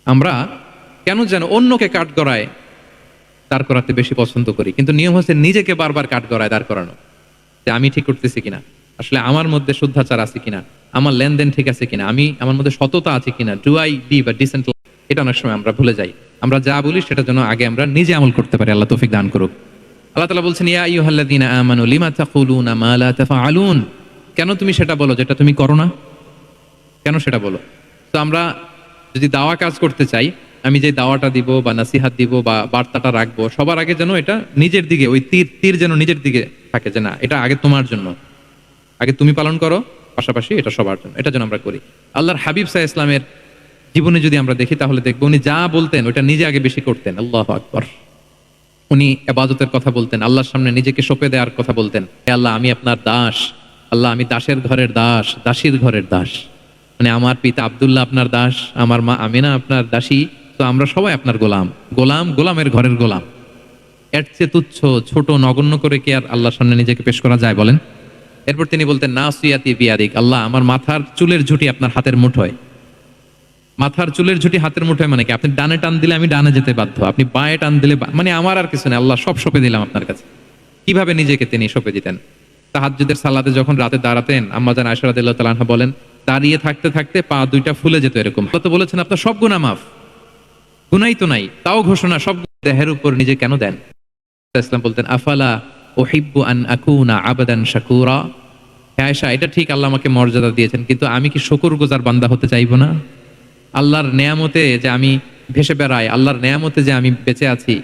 আমরা কেন যেন অন্যকে কাট করায় দাঁড় করাতে বেশি পছন্দ করি, কিন্তু নিয়ম হচ্ছে নিজেকে বারবার কাট করায় দাঁড় করানো, যে আমি ঠিক করতেছি কিনা, আসলে আমার মধ্যে শুদ্ধাচার আছে কিনা, আমার লেনদেন ঠিক আছে কিনা, আমি আমার মধ্যে সততা আছে কিনা, do I live a decent life. এটা অনেক সময় আমরা ভুলে যাই। আমরা যা বলি সেটা যেন আগে আমরা নিজে আমল করতে পারি। আল্লাহ তৌফিক দান করুক। আল্লাহ তাআলা বলছেন, ইয়া আইয়ুহাল্লাযীনা আমানু লিমা তাকুলুনা মা লা তাফআলুন, কেন তুমি সেটা বলো যেটা তুমি করো না? কেন সেটা বলো? তো আমরা যদি দাওয়া কাজ করতে চাই, আমি যে দাওয়াটা দিব বা নাসিহাত দিব বা বার্তাটা রাখবো, সবার আগে যেন এটা নিজের দিকে, ওই তীর যেন নিজের দিকে থাকে, যে না, এটা আগে তোমার জন্য, আগে তুমি পালন করো, পাশাপাশি এটা সবার জন্য, এটা যেন আমরা করি। আল্লাহর হাবিব সাল্লাল্লাহু আলাইহি ইসলামের জীবনে যদি আমরা দেখি, তাহলে দেখবো উনি যা বলতেন ওটা নিজে আগে বেশি করতেন। আল্লাহু আকবার। উনি ইবাদতের কথা বলতেন, আল্লাহর সামনে নিজেকে সঁপে দেওয়ার কথা বলতেন। হে আল্লাহ, আমি আপনার দাস, আল্লাহ আমি দাসের ঘরের দাস, দাসীর ঘরের দাস, মানে আমার পিতা আব্দুল্লাহ আপনার দাস, আমার মা আমিনা আপনার দাসী, তো আমরা সবাই আপনার গোলাম, গোলাম, গোলামের ঘরের গোলাম। এর চেয়ে তুচ্ছ, ছোট, নগণ্য করে কি আর আল্লাহর সামনে নিজেকে পেশ করা যায় বলেন? এরপর তিনি বলতেন, নাসিয়াতি বিয়াদিক, আল্লাহ আমার মাথার চুলের ঝুঁটি আপনার হাতের মুঠোয়। মাথার চুলের ঝুঁটি হাতের মুঠোয় মানে কি? আপনি ডানে টান দিলে আমি ডানে যেতে বাধ্য, আপনি বাঁয়ে টান দিলে মানে আমার আর কিছু নেই, আল্লাহ সব সঁপে দিলাম আপনার কাছে। কিভাবে নিজেকে তিনি সঁপে দিতেন? তাহাজ্জুদের সালাতে যখন রাতে দাঁড়াতেন, আম্মা জান আয়েশা রাদিয়াল্লাহু তাআলা আনহা বলেন, দাঁড়িয়ে থাকতে থাকতে পা দুইটা ফুলে যেত এরকম। আল্লাহ তো বলেছেন আপনার সব গুনাহ মাফ, গুনাই তো নাই, তাও ঘোষণা সব দেহের উপর নিজে কেন দেন? ইসলাম বলতেন, আফালা উহিব্বু আন আকুনা আবাদান শাকুরা। আয়েশা, এটা ঠিক আল্লাহ আমাকে মর্যাদা দিয়েছেন, কিন্তু আমি কি শুকরগুজার বান্দা হতে চাইবো না? আল্লাহর নেয়ামতে যে আমি ভেসে বেড়ায়, আল্লাহর নেয়ামতে যে আমি বেঁচে আছি,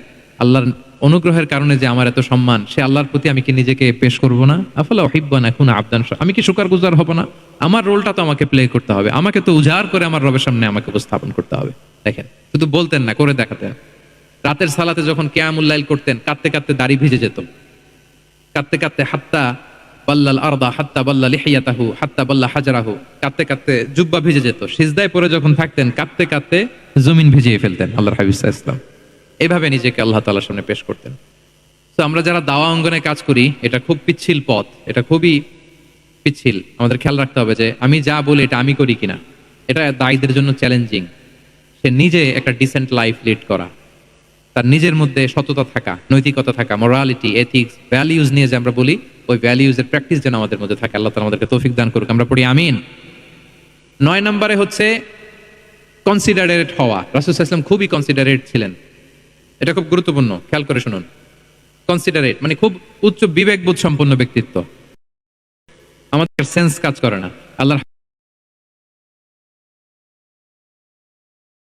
আল্লাহর অনুগ্রহের কারণে যে আমার এত সম্মান, সে আল্লাহর প্রতি আমি কি নিজেকে পেশ করব না? আফালা উহিব্বু আন আকুনা আবদান আমি কি শুকরগুজার হব না? আমার রোলটা তো আমাকে প্লে করতে হবে, আমাকে তো উজাড় করে আমার রবের সামনে আমাকে উপস্থাপন করতে হবে। দেখেন, শুধু বলতেন না, করে দেখাতেন। রাতের সালাতে যখন কিয়ামুল লাইল করতেন, কাঁদতে কাঁদতে দাড়ি ভিজে যেত, কাঁদতে কাঁদতে হাত্তা বাল্লাল আরদা হাত্তা বাল্লা লিহিয়াতাহু হাত্তা বাল্লা হাজারাহু, কাঁদতে কাঁদতে জুব্বা ভিজে যেত। সিজদায় পড়ে যখন থাকতেন, কাঁদতে কাঁদতে জমিন ভিজিয়ে ফেলতেন আল্লাহর হাবিব সাল্লাল্লাহু আলাইহি ওয়াসাল্লাম। এভাবে নিজেকে আল্লাহ তাআলার সামনে পেশ করতেন। তো আমরা যারা দাওয়া অঙ্গনে কাজ করি, এটা খুব পিচ্ছিল পথ, এটা খুবই পিচ্ছিল। আমাদের খেয়াল রাখতে হবে যে আমি যা বলি এটা আমি করি কিনা। এটা দায়ীদের জন্য চ্যালেঞ্জিং। সে নিজে একটা ডিসেন্ট লাইফ লিড করা, তার নিজের মধ্যে সততা থাকা, নৈতিকতা থাকা, মোরালিটি, এথিক্স, ভ্যালিউজ নিয়ে যে আমরা বলি, ওই ভ্যালিউজ এর প্র্যাকটিস যেন আমাদের মধ্যে থাকে। আল্লাহ তাআলা আমাদেরকে তৌফিক দান করুক, আমরা পড়ি আমিন। 9 নম্বরে হচ্ছে কনসিডারেট হওয়া। রাসূল সাল্লাল্লাহু আলাইহি ওয়াসাল্লাম খুবই কনসিডারেট ছিলেন। এটা খুব গুরুত্বপূর্ণ, খেয়াল করে শুনুন। কনসিডারেট মানে খুব উচ্চ বিবেকবোধ সম্পন্ন ব্যক্তিত্ব। আমাদের সেন্স কাজ করে না। আল্লাহর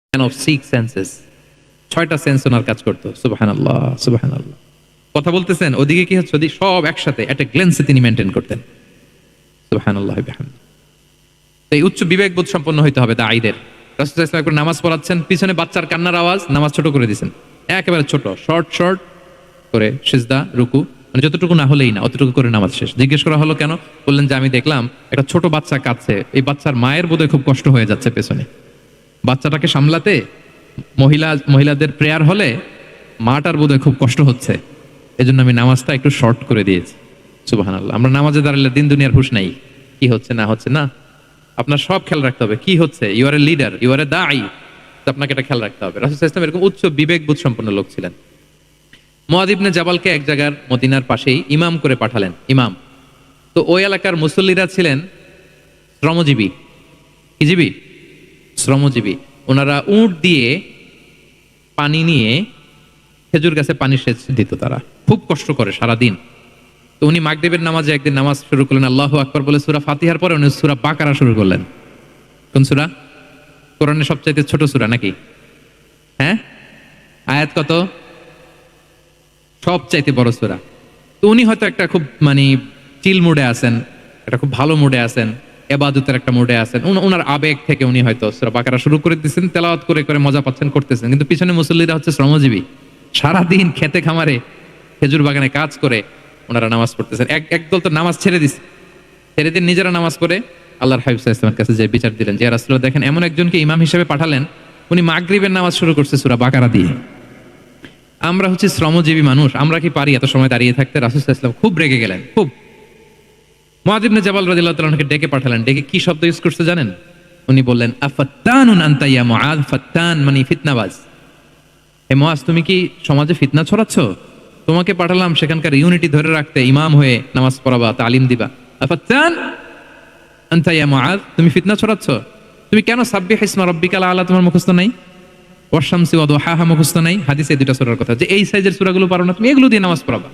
ম্যান অফ 6 সেন্সেস, 6টা সেন্স ওনার কাজ করতো। সুবহানাল্লাহ, সুবহানাল্লাহ। কথা বলতেছেন, ওদিকে কি হচ্ছে, ওদিকে সব একসাথে একটা গ্ল্যান্সে তিনি মেনটেন করতেন। সুবহানাল্লাহ বিহামদি। এই উচ্চ বিবেকবোধ সম্পন্ন হইতে হবে দাঈদের। রাসূল সাল্লাল্লাহু আলাইহি ওয়াসাল্লাম নামাজ পড়াচ্ছেন, পিছনে বাচ্চার কান্নার আওয়াজ, নামাজ ছোট করে দিয়েছেন, একেবারে ছোট, শর্ট শর্ট করে সিজদা, রুকু, মানে যতটুকু না হলেই না, অতটুকু করে নামাজ শেষ। জিজ্ঞেস করা হলো কেন? বললেন যে আমি দেখলাম একটা ছোট বাচ্চা কাঁদছে, এই বাচ্চার মায়ের বোধহয় খুব কষ্ট হয়ে যাচ্ছে পেছনে, বাচ্চাটাকে সামলাতে মহিলাদের প্রেয়ার হলে মাটার বোধহয় খুব কষ্ট হচ্ছে, এজন্য আমি নামাজটা একটু শর্ট করে দিয়েছি। সুবহানাল্লাহ। আমরা নামাজে দাঁড়ালে দিন দুনিয়ার হুঁশ নাই, কি হচ্ছে না হচ্ছে না, আপনার সব খেয়াল রাখতে হবে। কি হচ্ছে, you are a leader, you are a দাঈ, আপনাকে এটা খেয়াল রাখতে হবে। রাসূল সাল্লাল্লাহু আলাইহি ওয়াসাল্লাম এরকম উচ্চ বিবেকবোধ সম্পন্ন লোক ছিলেন। মুআয ইবনে জাবালকে এক জায়গার মদিনার পাশেই ইমাম করে পাঠালেন, ইমাম। তো ওই এলাকার মুসল্লিরা ছিলেন শ্রমজীবী। কি জীবী? শ্রমজীবী। ওনারা উট দিয়ে পানি নিয়ে খেজুর গাছে পানি সেচ দিত, তারা খুব কষ্ট করে সারাদিন। তো উনি মাগরিবের নামাজে একদিন নামাজ শুরু করলেন, আল্লাহু আকবার বলে সূরা ফাতিহার পরে উনি সূরা বাকারা শুরু করলেন। কোন সূরা? কোরআনের সবচাইতে ছোট সূরা নাকি? হ্যাঁ, আয়াত কত? সবচাইতে বড় সূরা। তো উনি হয়তো একটা খুব মানে চিল মুডে আছেন, একটা খুব ভালো মুডে আছেন, ইবাদতের একটা মুডে আছেন, ওনার আবেগ থেকে উনি হয়তো সূরা বাকারা শুরু করে দিয়েছেন, তেলাওয়াত করে করে মজা পাচ্ছেন, করতেছেন। কিন্তু পিছনে মুসল্লিরা হচ্ছে শ্রমজীবী, সারাদিন খেতে খামারে খেজুর বাগানে কাজ করে ওনারা নামাজ পড়তেছেন। একদল তো নামাজ ছেড়ে দিচ্ছে, ছেড়ে দিন নিজেরা নামাজ পড়ে আল্লাহর হাবিব সাল্লাল্লাহু আলাইহি ওয়াসাল্লামের কাছে যে বিচার দিলেন যে রাসূলুল্লাহ দেখেন এমন একজনকে ইমাম হিসেবে পাঠালেন, উনি মাগরিবের নামাজ শুরু করছে সূরা বাকারা দিয়ে। আমরা হচ্ছে শ্রমজীবী মানুষ, আমরা কি পারি এত সময় দাঁড়িয়ে থাকতে? রাসূল সাল্লাল্লাহু আলাইহি ওয়াসাল্লাম খুব রেগে গেলেন, খুব। মুআয ইবনে জাবাল রাদিয়াল্লাহু তাআলা আনহুকে ডেকে পাঠালেন। ডেকে কি শব্দ ইউজ করতে জানেন? উনি বললেন আফাত্তানুন আনতা ইয়া মুআয। ফাত্তান মানে ফিতনাবাজ। হে মুআয, তুমি কি সমাজে ফিতনা ছড়াচ্ছ? তোমাকে পাঠালাম সেখানকার ইউনিটি ধরে রাখতে, ইমাম হয়ে নামাজ পড়াবা, তালিম দিবা। আফাত্তান আনতা ইয়া মুআয, তুমি ফিতনা ছড়াচ্ছ? তুমি কেন সাব্বিহ ইসমা রাব্বিকাল আলা তোমার মুখস্থ নাই? ওয়াশ-শামসি ওয়া দুহাহা মুখস্থ নাই? হাদিসে এই দুটো সূরার কথা, যে এই সাইজের সূরাগুলো পারো না, তুমি এগুলো দিয়ে নামাজ পড়াবা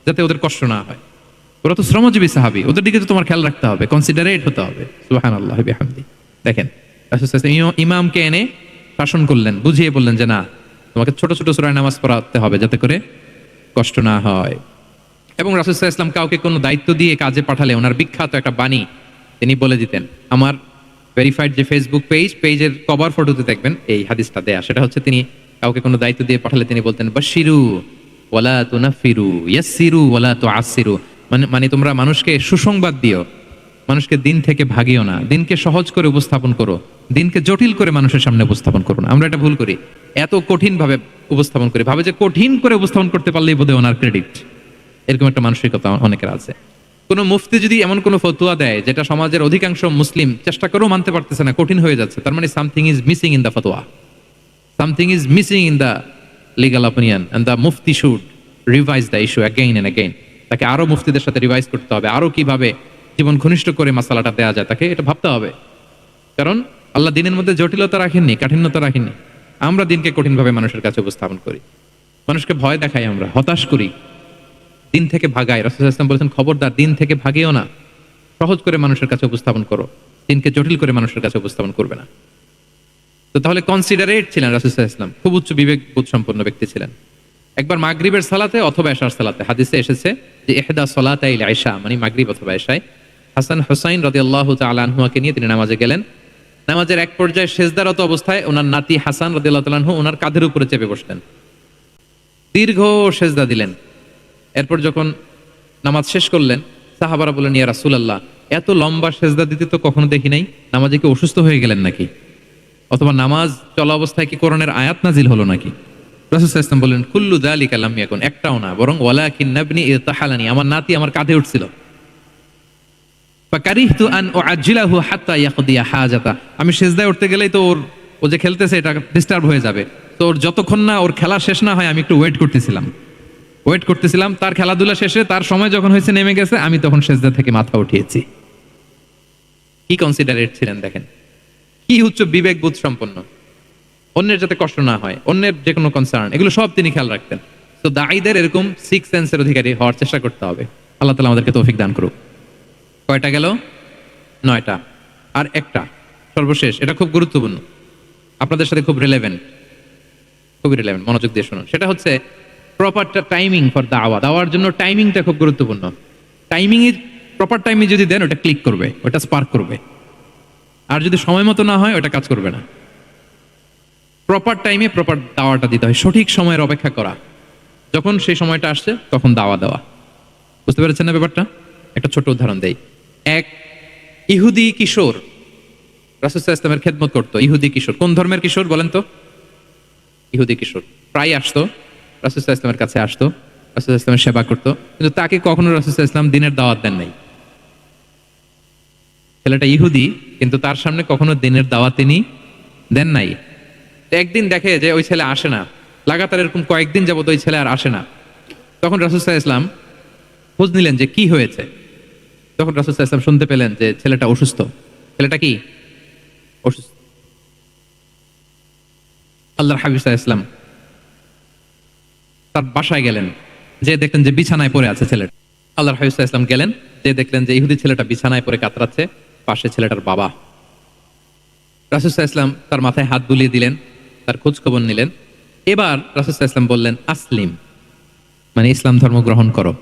যাতে ওদের কষ্ট না হয়। ওরা তো শ্রমজীবী সাহাবী, ওদের দিকে তো তোমার খেয়াল রাখতে হবে, কনসিডারেট হতে হবে। সুবহানাল্লাহি বিহামদি। দেখেন রাসূল সাল্লাল্লাহু আলাইহি ওয়াসাল্লাম ইমামকে এনে শাসন করলেন, বুঝিয়ে বললেন যে না, তোমাকে ছোট ছোট সূরায় নামাজ পড়াতে হবে যাতে করে কষ্ট না হয়। এবং রাসূল সাল্লাল্লাহু আলাইহি ওয়াসাল্লাম কাউকে কোনো দায়িত্ব দিয়ে কাজে পাঠালে ওনার বিখ্যাত একটা বাণী তিনি বলে দিতেন। আমার ভেরিফাইড যে ফেসবুক পেজের কভার ফটোতে দেখবেন এই হাদিসটা দেয়া। সেটা হচ্ছে তিনি কাউকে কোনো দায়িত্ব দিয়ে পাঠালে তিনি বলতেন বাশিরু ওয়ালা তুনাফিরু ইয়াসসিরু ওয়ালা তুআসসিরু, মানে তোমরা মানুষকে সুসংবাদ দিও, মানুষকে দিন থেকে ভাগিও না, দিনকে সহজ করে উপস্থাপন করো, দিনকে জটিল করে মানুষের সামনে উপস্থাপন করো না। আমরা এটা ভুল করি, এত কঠিন ভাবে উপস্থাপন করি, ভাবে যে কঠিন করে উপস্থাপন করতে পারলেই বোধহয় ওনার ক্রেডিট, এরকম একটা মানসিকতা অনেকের আছে। কোন মুফতি যদি এমন কোন ফতোয়া দেয় যেটা সমাজের অধিকাংশ মুসলিম চেষ্টা করেও মানতে পারতেছে না, কঠিন হয়ে যাচ্ছে, তার মানে something is missing in the fatwa, something is missing in the legal opinion, and the mufti should revise the issue again and again. তাকে আরো মুফতিদের সাথে রিভাইজ করতে হবে, আরো কিভাবে জীবন ঘনিষ্ঠ করে মাসালাটা দেওয়া যায়, তাকে এটা ভাবতে হবে। কারণ আল্লাহ দিনের মধ্যে জটিলতা রাখেননি, কাঠিন্যতা রাখেননি। আমরা দিনকে কঠিনভাবে মানুষের কাছে উপস্থাপন করি, মানুষকে ভয় দেখাই, আমরা হতাশ করি, দিন থেকে ভাগাই। রাসূল সাল্লাল্লাহু আলাইহি ওয়াসাল্লাম বলেছেন খবরদার দিন থেকে ভাগিও না, সহজ করে মানুষের কাছে উপস্থাপন করো, দিনকে জটিল করে মানুষের কাছে উপস্থাপন করবে না। তো তাহলে কনসিডারেট ছিলেন রাসূল সাল্লাল্লাহু আলাইহি ওয়াসাল্লাম, খুব উচ্চ বিবেক বোধ সম্পন্ন ব্যক্তি ছিলেন। একবার মাগরিবের সালাতে অথবা এশার সালাতে হাদিসে এসেছে যে ইহদা সালাতাইল ইশা, মানে মাগরিব অথবা এশায় হাসান হুসাইন রাদিয়াল্লাহু তাআলা আনহুকে নিয়ে তিনি নামাজে গেলেন। নামাজের এক পর্যায়ে সেজদারত অবস্থায় ওনার নাতি হাসান রাদিয়াল্লাহু তাআলা আনহু ওনার কাঁধের উপরে চেপে বসলেন, দীর্ঘ সেজদা দিলেন। এরপর যখন নামাজ শেষ করলেন, সাহাবারা বললেন, ইয়া রাসূলুল্লাহ, এত লম্বা সেজদা দিতে তো কখনো দেখি নাই, নামাজে কি অসুস্থ হয়ে গেলেন নাকি, অথবা নামাজ চলা অবস্থায় কি কোরআনের আয়াত নাজিল হলো নাকি? রাসূল সাল্লাল্লাহু আলাইহি ওয়াসাল্লাম বললেন, কুল্লু যালিকা লাম ইয়াকুন, একটাও না, বরং ওয়ালাকিন নাবনি ইরতাহালানি, আমার নাতি আমার কাঁধে উঠছিল। ফাকারিহতু আন উআজ্জিলাহু হাত্তা ইয়াকদিয়া হাজাতা, আমি সিজদায় উঠতে গেলেই তো ও যে খেলতেছে এটা ডিস্টার্ব হয়ে যাবে, তো ওর যতক্ষণ না ওর খেলা শেষ না হয় আমি একটু ওয়েট করতেছিলাম। তার খেলাধুলা শেষে তার সময় যখন হয়েছে নেমে গেছে, আমি তখন সিজদা থেকে মাথা উঠিয়েছি। কি কনসিডারেট ছিলেন দেখেন, কি উচ্চ বিবেক বোধ সম্পন্ন, অন্যের যাতে কষ্ট না হয়, অন্যের যে কোনো কনসার্ন, এগুলো সব তিনি খেয়াল রাখতেন। তো দাঈদের এরকম সিক্স সেন্সের অধিকারী হওয়ার চেষ্টা করতে হবে। আল্লাহ তাআলা আমাদেরকে তৌফিক দান করুক। কয়টা গেল? 9টা। আর একটা সর্বশেষ, এটা খুব গুরুত্বপূর্ণ, আপনাদের সাথে খুবই রিলেভেন্ট, মনোযোগ দিয়ে শুনুন। সেটা হচ্ছে প্রপার টাইমিং ফর দাওয়া। দাওয়ার জন্য টাইমিংটা খুব গুরুত্বপূর্ণ। টাইমিং এর প্রপার টাইমে যদি দেন, ওটা ক্লিক করবে, ওটা স্পার্ক করবে। আর যদি সময় মতো না হয়, ওটা কাজ করবে না। প্রপার টাইমে প্রপার দাওয়াটা দিতে হয়, সঠিক সময়ের অপেক্ষা করা, যখন সেই সময়টা আসছে তখন দাওয়া দেওয়া। বুঝতে পেরেছেন না ব্যাপারটা? একটা ছোট উদাহরণ দেই। এক ইহুদি কিশোর রাসূল সাল্লাল্লাহু আলাইহি ওয়াসাল্লামের খেদমত করতো। ইহুদি কিশোর, কোন ধর্মের কিশোর বলেন তো? ইহুদি কিশোর। প্রায় আসতো রাসূল সাল্লাল্লাহু আলাইহি ওয়াসাল্লামের কাছে, আসতো রাসূল সাল্লাল্লাহু আলাইহি ওয়াসাল্লামের সেবা করতো, কিন্তু তাকে কখনো রাসূল সাল্লাল্লাহু আলাইহি ওয়াসাল্লাম দিনের দাওয়াত দেন নাই। ছেলেটা ইহুদি, কিন্তু তার সামনে কখনো দিনের দাওয়াত তিনি দেন নাই। একদিন দেখে যে ওই ছেলে আসে না, লাগাতার এরকম কয়েকদিন যাবত ওই ছেলে আর আসে না। তখন রাসূল সাল্লাল্লাহু আলাইহি ওয়াসাল্লাম খোঁজ নিলেন যে কি হয়েছে। তখন রাসূল সাল্লাল্লাহু আলাইহি ওয়াসাল্লাম শুনতে পেলেন যে ছেলেটা অসুস্থ। ছেলেটা কি অসুস্থ? আল্লাহর হাবিব সাল্লাল্লাহু আলাইহি ওয়াসাল্লাম তার বাসায় গেলেন, যে দেখলেন যে বিছানায় পড়ে আছে ছেলেটা। আল্লাহর হাবিব সাল্লাল্লাহু আলাইহি ওয়াসাল্লাম গেলেন, যে দেখলেন যে ইহুদি ছেলেটা বিছানায় পড়ে কাতরাচ্ছে, পাশে ছেলেটার বাবা। রাসূল সাল্লাল্লাহু আলাইহি ওয়াসাল্লাম তার মাথায় হাত বুলিয়ে দিলেন, তার খোঁজ খবর নিলেন। এবার রাসূল সাল্লাল্লাহু আলাইহি ওয়াসাল্লাম বললেন, আসলিম, মানে ইসলাম ধর্ম গ্রহণ করো।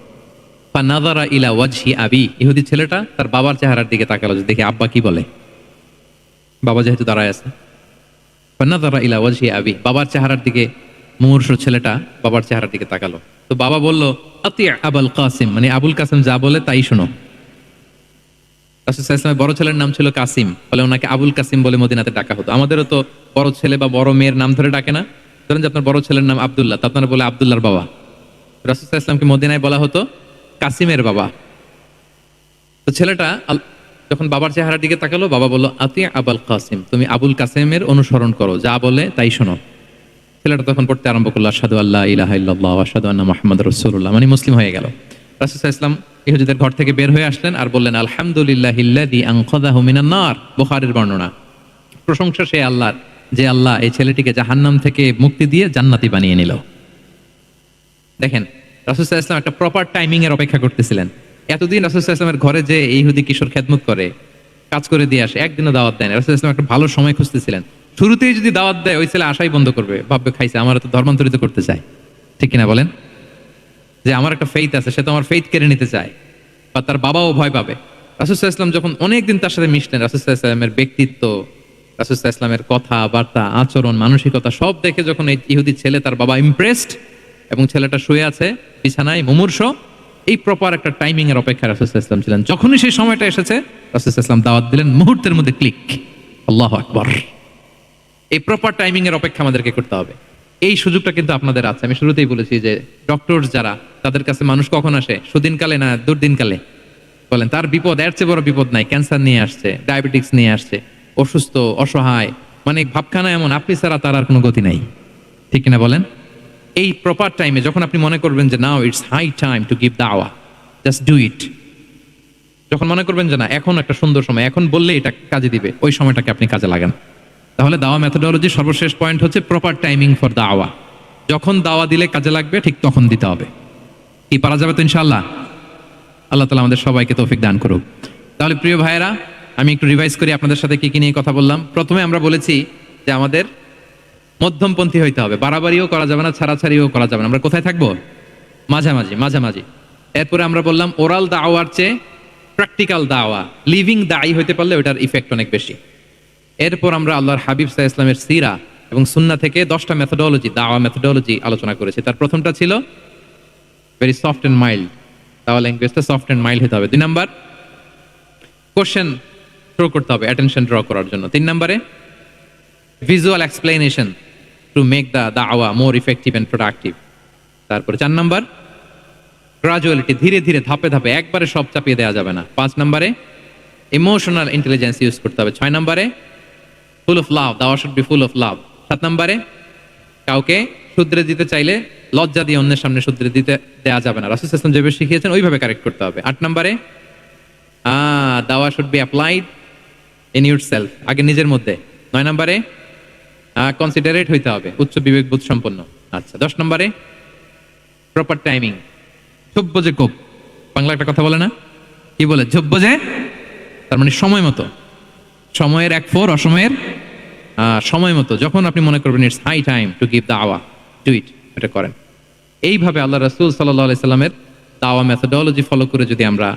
ফানাযারা ইলা ওয়াজহি আবি, ইহুদি ছেলেটা তার বাবার চেহারার দিকে তাকালো, যে দেখি আব্বা কি বলে। বাবা যেহেতু দাঁড়ায় আছে, ফানাযারা ইলা ওয়াজহি আবি, বাবার চেহারার দিকে মুমূর্ষ ছেলেটা বাবার চেহারার দিকে তাকালো। তো বাবা বলল, আতি আবুল কাসিম, মানে আবুল কাসিম যা বলে তাই শোনো। রাসূল সাল্লাল্লাহু আলাইহি ওয়াসাল্লামের বড় ছেলের নাম ছিল কাসিম, বলে ওনাকে আবুল কাসিম বলে মদিনাতে ডাকা হতো। আমাদেরও তো বড় ছেলে বা বড় মেয়ের নাম ধরে ডাকে না? ধরেন যে আপনার বড় ছেলের নাম আব্দুল্লাহ, তো আপনারা বলে আব্দুল্লাহর বাবা। রাসূল সাল্লাল্লাহু আলাইহি ওয়াসাল্লামকে মদিনায় বলা হতো কাসিমের বাবা। তো ছেলেটা যখন বাবার চেহারার দিকে তাকালো, বাবা বলল, আতি আবুল কাসিম, তুমি আবুল কাসিমের অনুসরণ করো, যা বলে তাই শোনো। ছেলেটা তখন পড়তে আরম্ভ করলো, আশহাদু আল্লা ইলাহা ইল্লাল্লাহ ওয়া আশহাদু আন্না মুহাম্মাদুর রাসূলুল্লাহ, মানে মুসলিম হয়ে গেল। রাসূল সাল্লাল্লাহু আলাইহি ওয়াসাল্লাম ইহুদিদের ঘর থেকে বের হয়ে আসলেন আর বললেন, আলহামদুলিল্লাহিল্লাযী আনকাযাহু মিনান নার, বুখারীর বর্ণনা। প্রশংসা সেই আল্লাহর, যে আল্লাহ এই ছেলেটিকে জাহান্নাম থেকে মুক্তি দিয়ে জান্নাতি বানিয়ে নিল। দেখেন, রাসূল সাল্লাল্লাহু আলাইহি ওয়াসাল্লাম একটা প্রপার টাইমিং এর অপেক্ষা করতেছিলেন। এতদিন রাসূল সাল্লাল্লাহু আলাইহি ওয়াসাল্লামের ঘরে যে ইহুদি কিশোর খেদমত করে, কাজ করে দিয়ে আসে, একদিনও দাওয়াত দেন। রাসূল সাল্লাল্লাহু আলাইহি ওয়াসাল্লাম একটা ভালো সময় খুঁজতেছিলেন। শুরুতেই যদি দাওয়াত দেয়, ওই ছেলে আশাই বন্ধ করবে, ভাববে খাইছে, আমার তো ধর্মান্তরিত করতে চায়। ঠিক কিনা বলেন? যে আমার একটা ফেইথ আছে, সে তো আমার ফেইথ কেড়ে নিতে চায়, বা তার বাবাও ভয় পাবে। রাসূল সাল্লাল্লাহু আলাইহি ওয়াসাল্লাম যখন অনেকদিন তার সাথে মিশলেন, রাসূল সাল্লাল্লাহু আলাইহি ওয়াসাল্লামের ব্যক্তিত্ব, রাসূল সাল্লাল্লাহু আলাইহি ওয়াসাল্লামের কথাবার্তা, আচরণ, মানসিকতা সব দেখে যখন এই ইহুদি ছেলে, তার বাবা ইমপ্রেসড, এবং ছেলেটা শুয়ে আছে বিছানায় মুমূর্ষ, এই প্রপার একটা টাইমিং এর অপেক্ষা রাসূল সাল্লাল্লাহু আলাইহি ওয়াসাল্লাম ছিলেন। যখনই সেই সময়টা এসেছে, রাসূল সাল্লাল্লাহু আলাইহি ওয়াসাল্লাম দাওয়াত দিলেন, মুহূর্তের মধ্যে ক্লিক। আল্লাহু আকবার। এই প্রপার টাইমিং এর অপেক্ষা আমাদেরকে করতে হবে। এই সুযোগটা কিন্তু আপনাদের আছে। আমি শুরুতেই বলেছি যে ডক্টর যারা, তাদের কাছে মানুষ কখন আসে? সুদিনকালে না দুর্দিনকালে? বলেন, তার বিপদ এর চেয়ে বড় বিপদ নাই। ক্যান্সার নিয়ে আসছে, ডায়াবেটিক্স নিয়ে আসছে, অসুস্থ, অসহায়, মানে ভাবখানা এমন, আপনি ছাড়া তার আর কোনো গতি নাই। ঠিক কিনা বলেন? এই প্রপার টাইমে যখন আপনি মনে করবেন যে now it's high time to give দাওয়া, জাস্ট ডু ইট। যখন মনে করবেন যে না, এখন একটা সুন্দর সময়, এখন বললে এটা কাজে দিবে, ওই সময়টাকে আপনি কাজে লাগান। তাহলে দাওয়া মেথোডোলজি সর্বশেষ পয়েন্ট হচ্ছে প্রপার টাইমিং ফর দাওয়া। যখন দাওয়া দিলে কাজে লাগবে, ঠিক তখন দিতে হবে। কি পারা যাবে তো ইনশাআল্লাহ? আল্লাহ তাআলা আমাদের সবাইকে তৌফিক দান করুক। তাহলে প্রিয় ভাইয়েরা, আমি একটু রিভাইজ করি আপনাদের সাথে কি কি নিয়ে কথা বললাম। প্রথমে আমরা বলেছি যে আমাদের মধ্যমপন্থী হইতে হবে, বাড়াবাড়িও করা যাবে না, ছাড়াছাড়িও করা যাবে না। আমরা কোথায় থাকবো? মাঝামাঝি, মাঝামাঝি। এরপরে আমরা বললাম ওরাল দাওয়ার চেয়ে প্র্যাকটিক্যাল দাওয়া, লিভিং দায়ী হইতে পারলে ওটার ইফেক্ট অনেক বেশি। এরপর আমরা আল্লাহর হাবিব সাল্লাল্লাহু আলাইহি ওয়াসাল্লামের সিরা এবং সুন্নাহ থেকে 10টা মেথোডোলজি, দাওয়া মেথোডোলজি আলোচনা করেছি। তার প্রথমটা ছিল ভেরি সফট এন্ড মাইল্ড, দাওয়া ল্যাঙ্গুয়েজটা সফট এন্ড মাইল্ড হতে হবে। 2 নাম্বার কোশ্চেন থ্রো করতে হবে অ্যাটেনশন ড্র করার জন্য। 3 নম্বরে visual explanation to make the দাওয়া মোর ইফেক্টিভ এন্ড প্রোডাক্টিভ। তারপরে 4 নাম্বার গ্রাজুয়ালিটি, ধীরে ধীরে ধাপে ধাপে, একবারে সব চাপিয়ে দেওয়া যাবে না। 5 নম্বরে ইমোশনাল ইন্টেলিজেন্স ইউজ করতে হবে। 6 নম্বরে ফুল অফ লাভ, দাওয়া should be full of love. 7 নম্বরে কাউকে শুধরে দিতে চাইলে লজ্জা দিয়ে অন্যের সামনে শুধরে দিতে দেওয়া যাবে না, রাসূল সাল্লাল্লাহু আলাইহি ওয়াসাল্লাম যেভাবে শিখিয়েছেন ওইভাবে কারেক্ট করতে হবে। 8 নম্বরে দাওয়া should be applied in yourself, আগে নিজের মধ্যে। 9 নম্বরে কনসিডারেট হইতে হবে, উচ্চ বিবেকবোধ সম্পন্ন। আচ্ছা, 10 নম্বরে প্রপার টাইমিং, ঝোপ্প যে কোপ, বাংলা একটা কথা বলে না, কি বলে? ঝোপ্প যে, তার মানে সময় মতো, সময়ের 1/4, অসময়ের সময় মতো। যখন আপনি মনে করবেন it's high time to give দাওয়া, ডু ইট, এটা করেন। এইভাবে আল্লাহ রাসূল সাল্লাল্লাহু আলাইহি সাল্লামের দাওয়া মেথোডোলজি ফলো করে যদি আমরা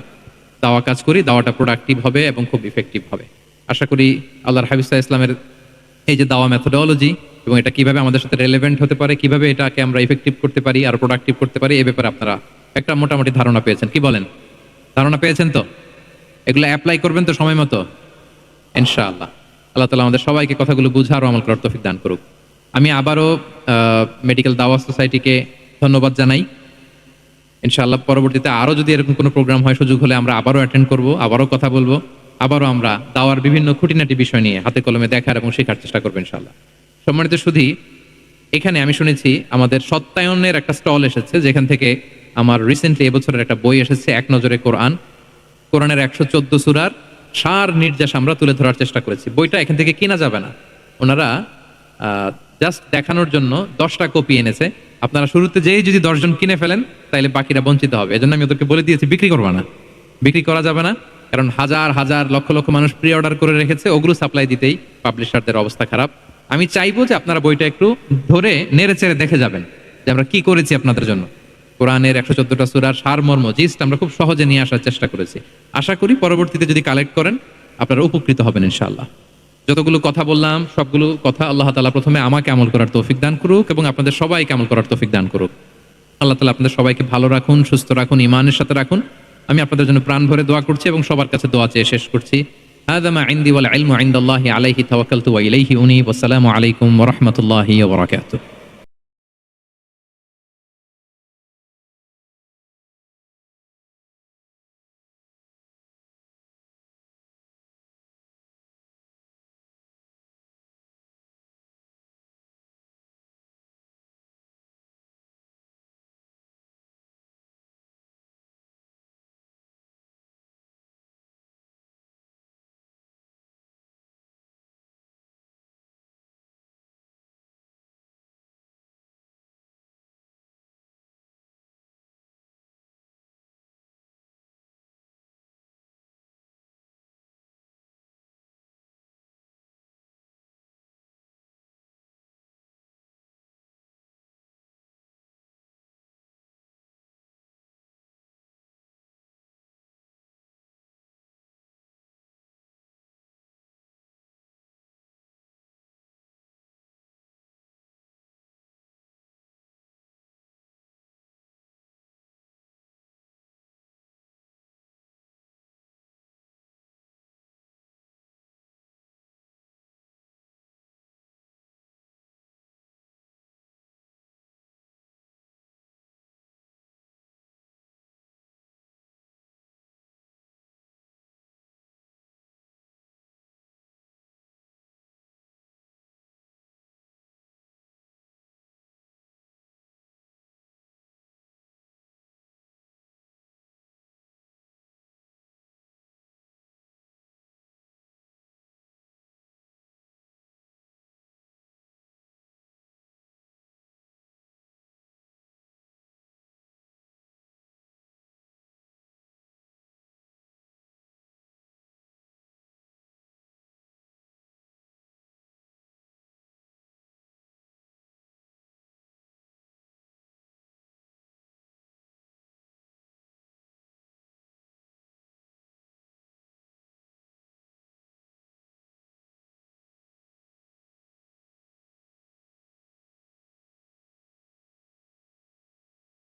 দাওয়া কাজ করি, দাওয়াটা প্রোডাক্টিভ হবে এবং খুব ইফেক্টিভ হবে। আশা করি আল্লাহর হাবিব সাল্লাল্লাহু আলাইহি সাল্লামের এই যে দাওয়া মেথোডোলজি এবং এটা কিভাবে আমাদের সাথে রেলেভেন্ট হতে পারে, কিভাবে এটাকে আমরা ইফেক্টিভ করতে পারি আর প্রোডাক্টিভ করতে পারি, এই ব্যাপারে আপনারা একটা মোটামুটি ধারণা পেয়েছেন। কি বলেন? ধারণা পেয়েছেন তো? এগুলো অ্যাপ্লাই করবেন তো সময় মতো ইনশাআল্লাহ। আল্লাহ তাআলা আমাদের সবাইকে কথাগুলো বুঝার ও আমল করার তৌফিক দান করুক। আমি আবারও মেডিকেল দাওয়া সোসাইটিকে ধন্যবাদ জানাই। ইনশাআল্লাহ পরবর্তীতে আরো যদি এরকম কোনো প্রোগ্রাম হয়, সুযোগ হলে আমরা আবারও অ্যাটেন্ড করব, আবারও কথা বলবো, আবারও আমরা দাওয়ার বিভিন্ন খুঁটিনাটি বিষয় নিয়ে হাতে কলমে দেখার এবং শেখার চেষ্টা করবো ইনশাআল্লাহ। সম্মানিত সুধী, এখানে আমি শুনেছি আমাদের সত্যায়নের একটা স্টল এসেছে, যেখান থেকে আমার রিসেন্টলি এবছরের একটা বই এসেছে, এক নজরে কোরআন। কোরআনের 114 সূরার সার নির্যাস আমরা তুলে ধরার চেষ্টা করেছি। বইটা এখান থেকে কেনা যাবে না, ওনারা জাস্ট দেখানোর জন্য 10টা কপি এনেছে। আপনারা শুরুতে যেই যদি 10 জন কিনে ফেলেন তাহলে বাকিরা বঞ্চিত হবে। এজন্য আমি ওদেরকে বলে দিয়েছি বিক্রি করবা না, বিক্রি করা যাবে না, কারণ হাজার হাজার লক্ষ লক্ষ মানুষ প্রি অর্ডার করে রেখেছে, ওগুলো সাপ্লাই দিতেই পাবলিশারদের অবস্থা খারাপ। আমি চাইবো যে আপনারা বইটা একটু ধরে নেড়ে চেড়ে দেখে যাবেন যে আমরা কি করেছি আপনাদের জন্য। কোরআনের 114টা সূরার সারমর্ম জিস্ট আমরা খুব সহজে নিয়ে আসার চেষ্টা করেছি। আশা করি পরবর্তীতে যদি কালেক্ট করেন আপনারা উপকৃত হবেন ইনশাআল্লাহ। যতগুলো কথা বললাম সবগুলো কথা আল্লাহ তাআলা প্রথমে আমাকে আমল করার তৌফিক দান করুক এবং আপনাদের সবাইকে আমল করার তৌফিক দান করুক। আল্লাহ তাআলা আপনাদের সবাইকে ভালো রাখুন, সুস্থ রাখুন, ঈমানের সাথে রাখুন। আমি আপনাদের জন্য প্রাণ ভরে দোয়া করছি এবং সবার কাছে দোয়া চেয়ে শেষ করছি। হাযা মা ইনদি ওয়াল ইলমু ইনদাল্লাহি আলাইহি তাওয়াক্কালতু ওয়া ইলাইহি উনীব। আসসালামু আলাইকুম ওয়া রাহমাতুল্লাহি ওয়া বারাকাতুহু।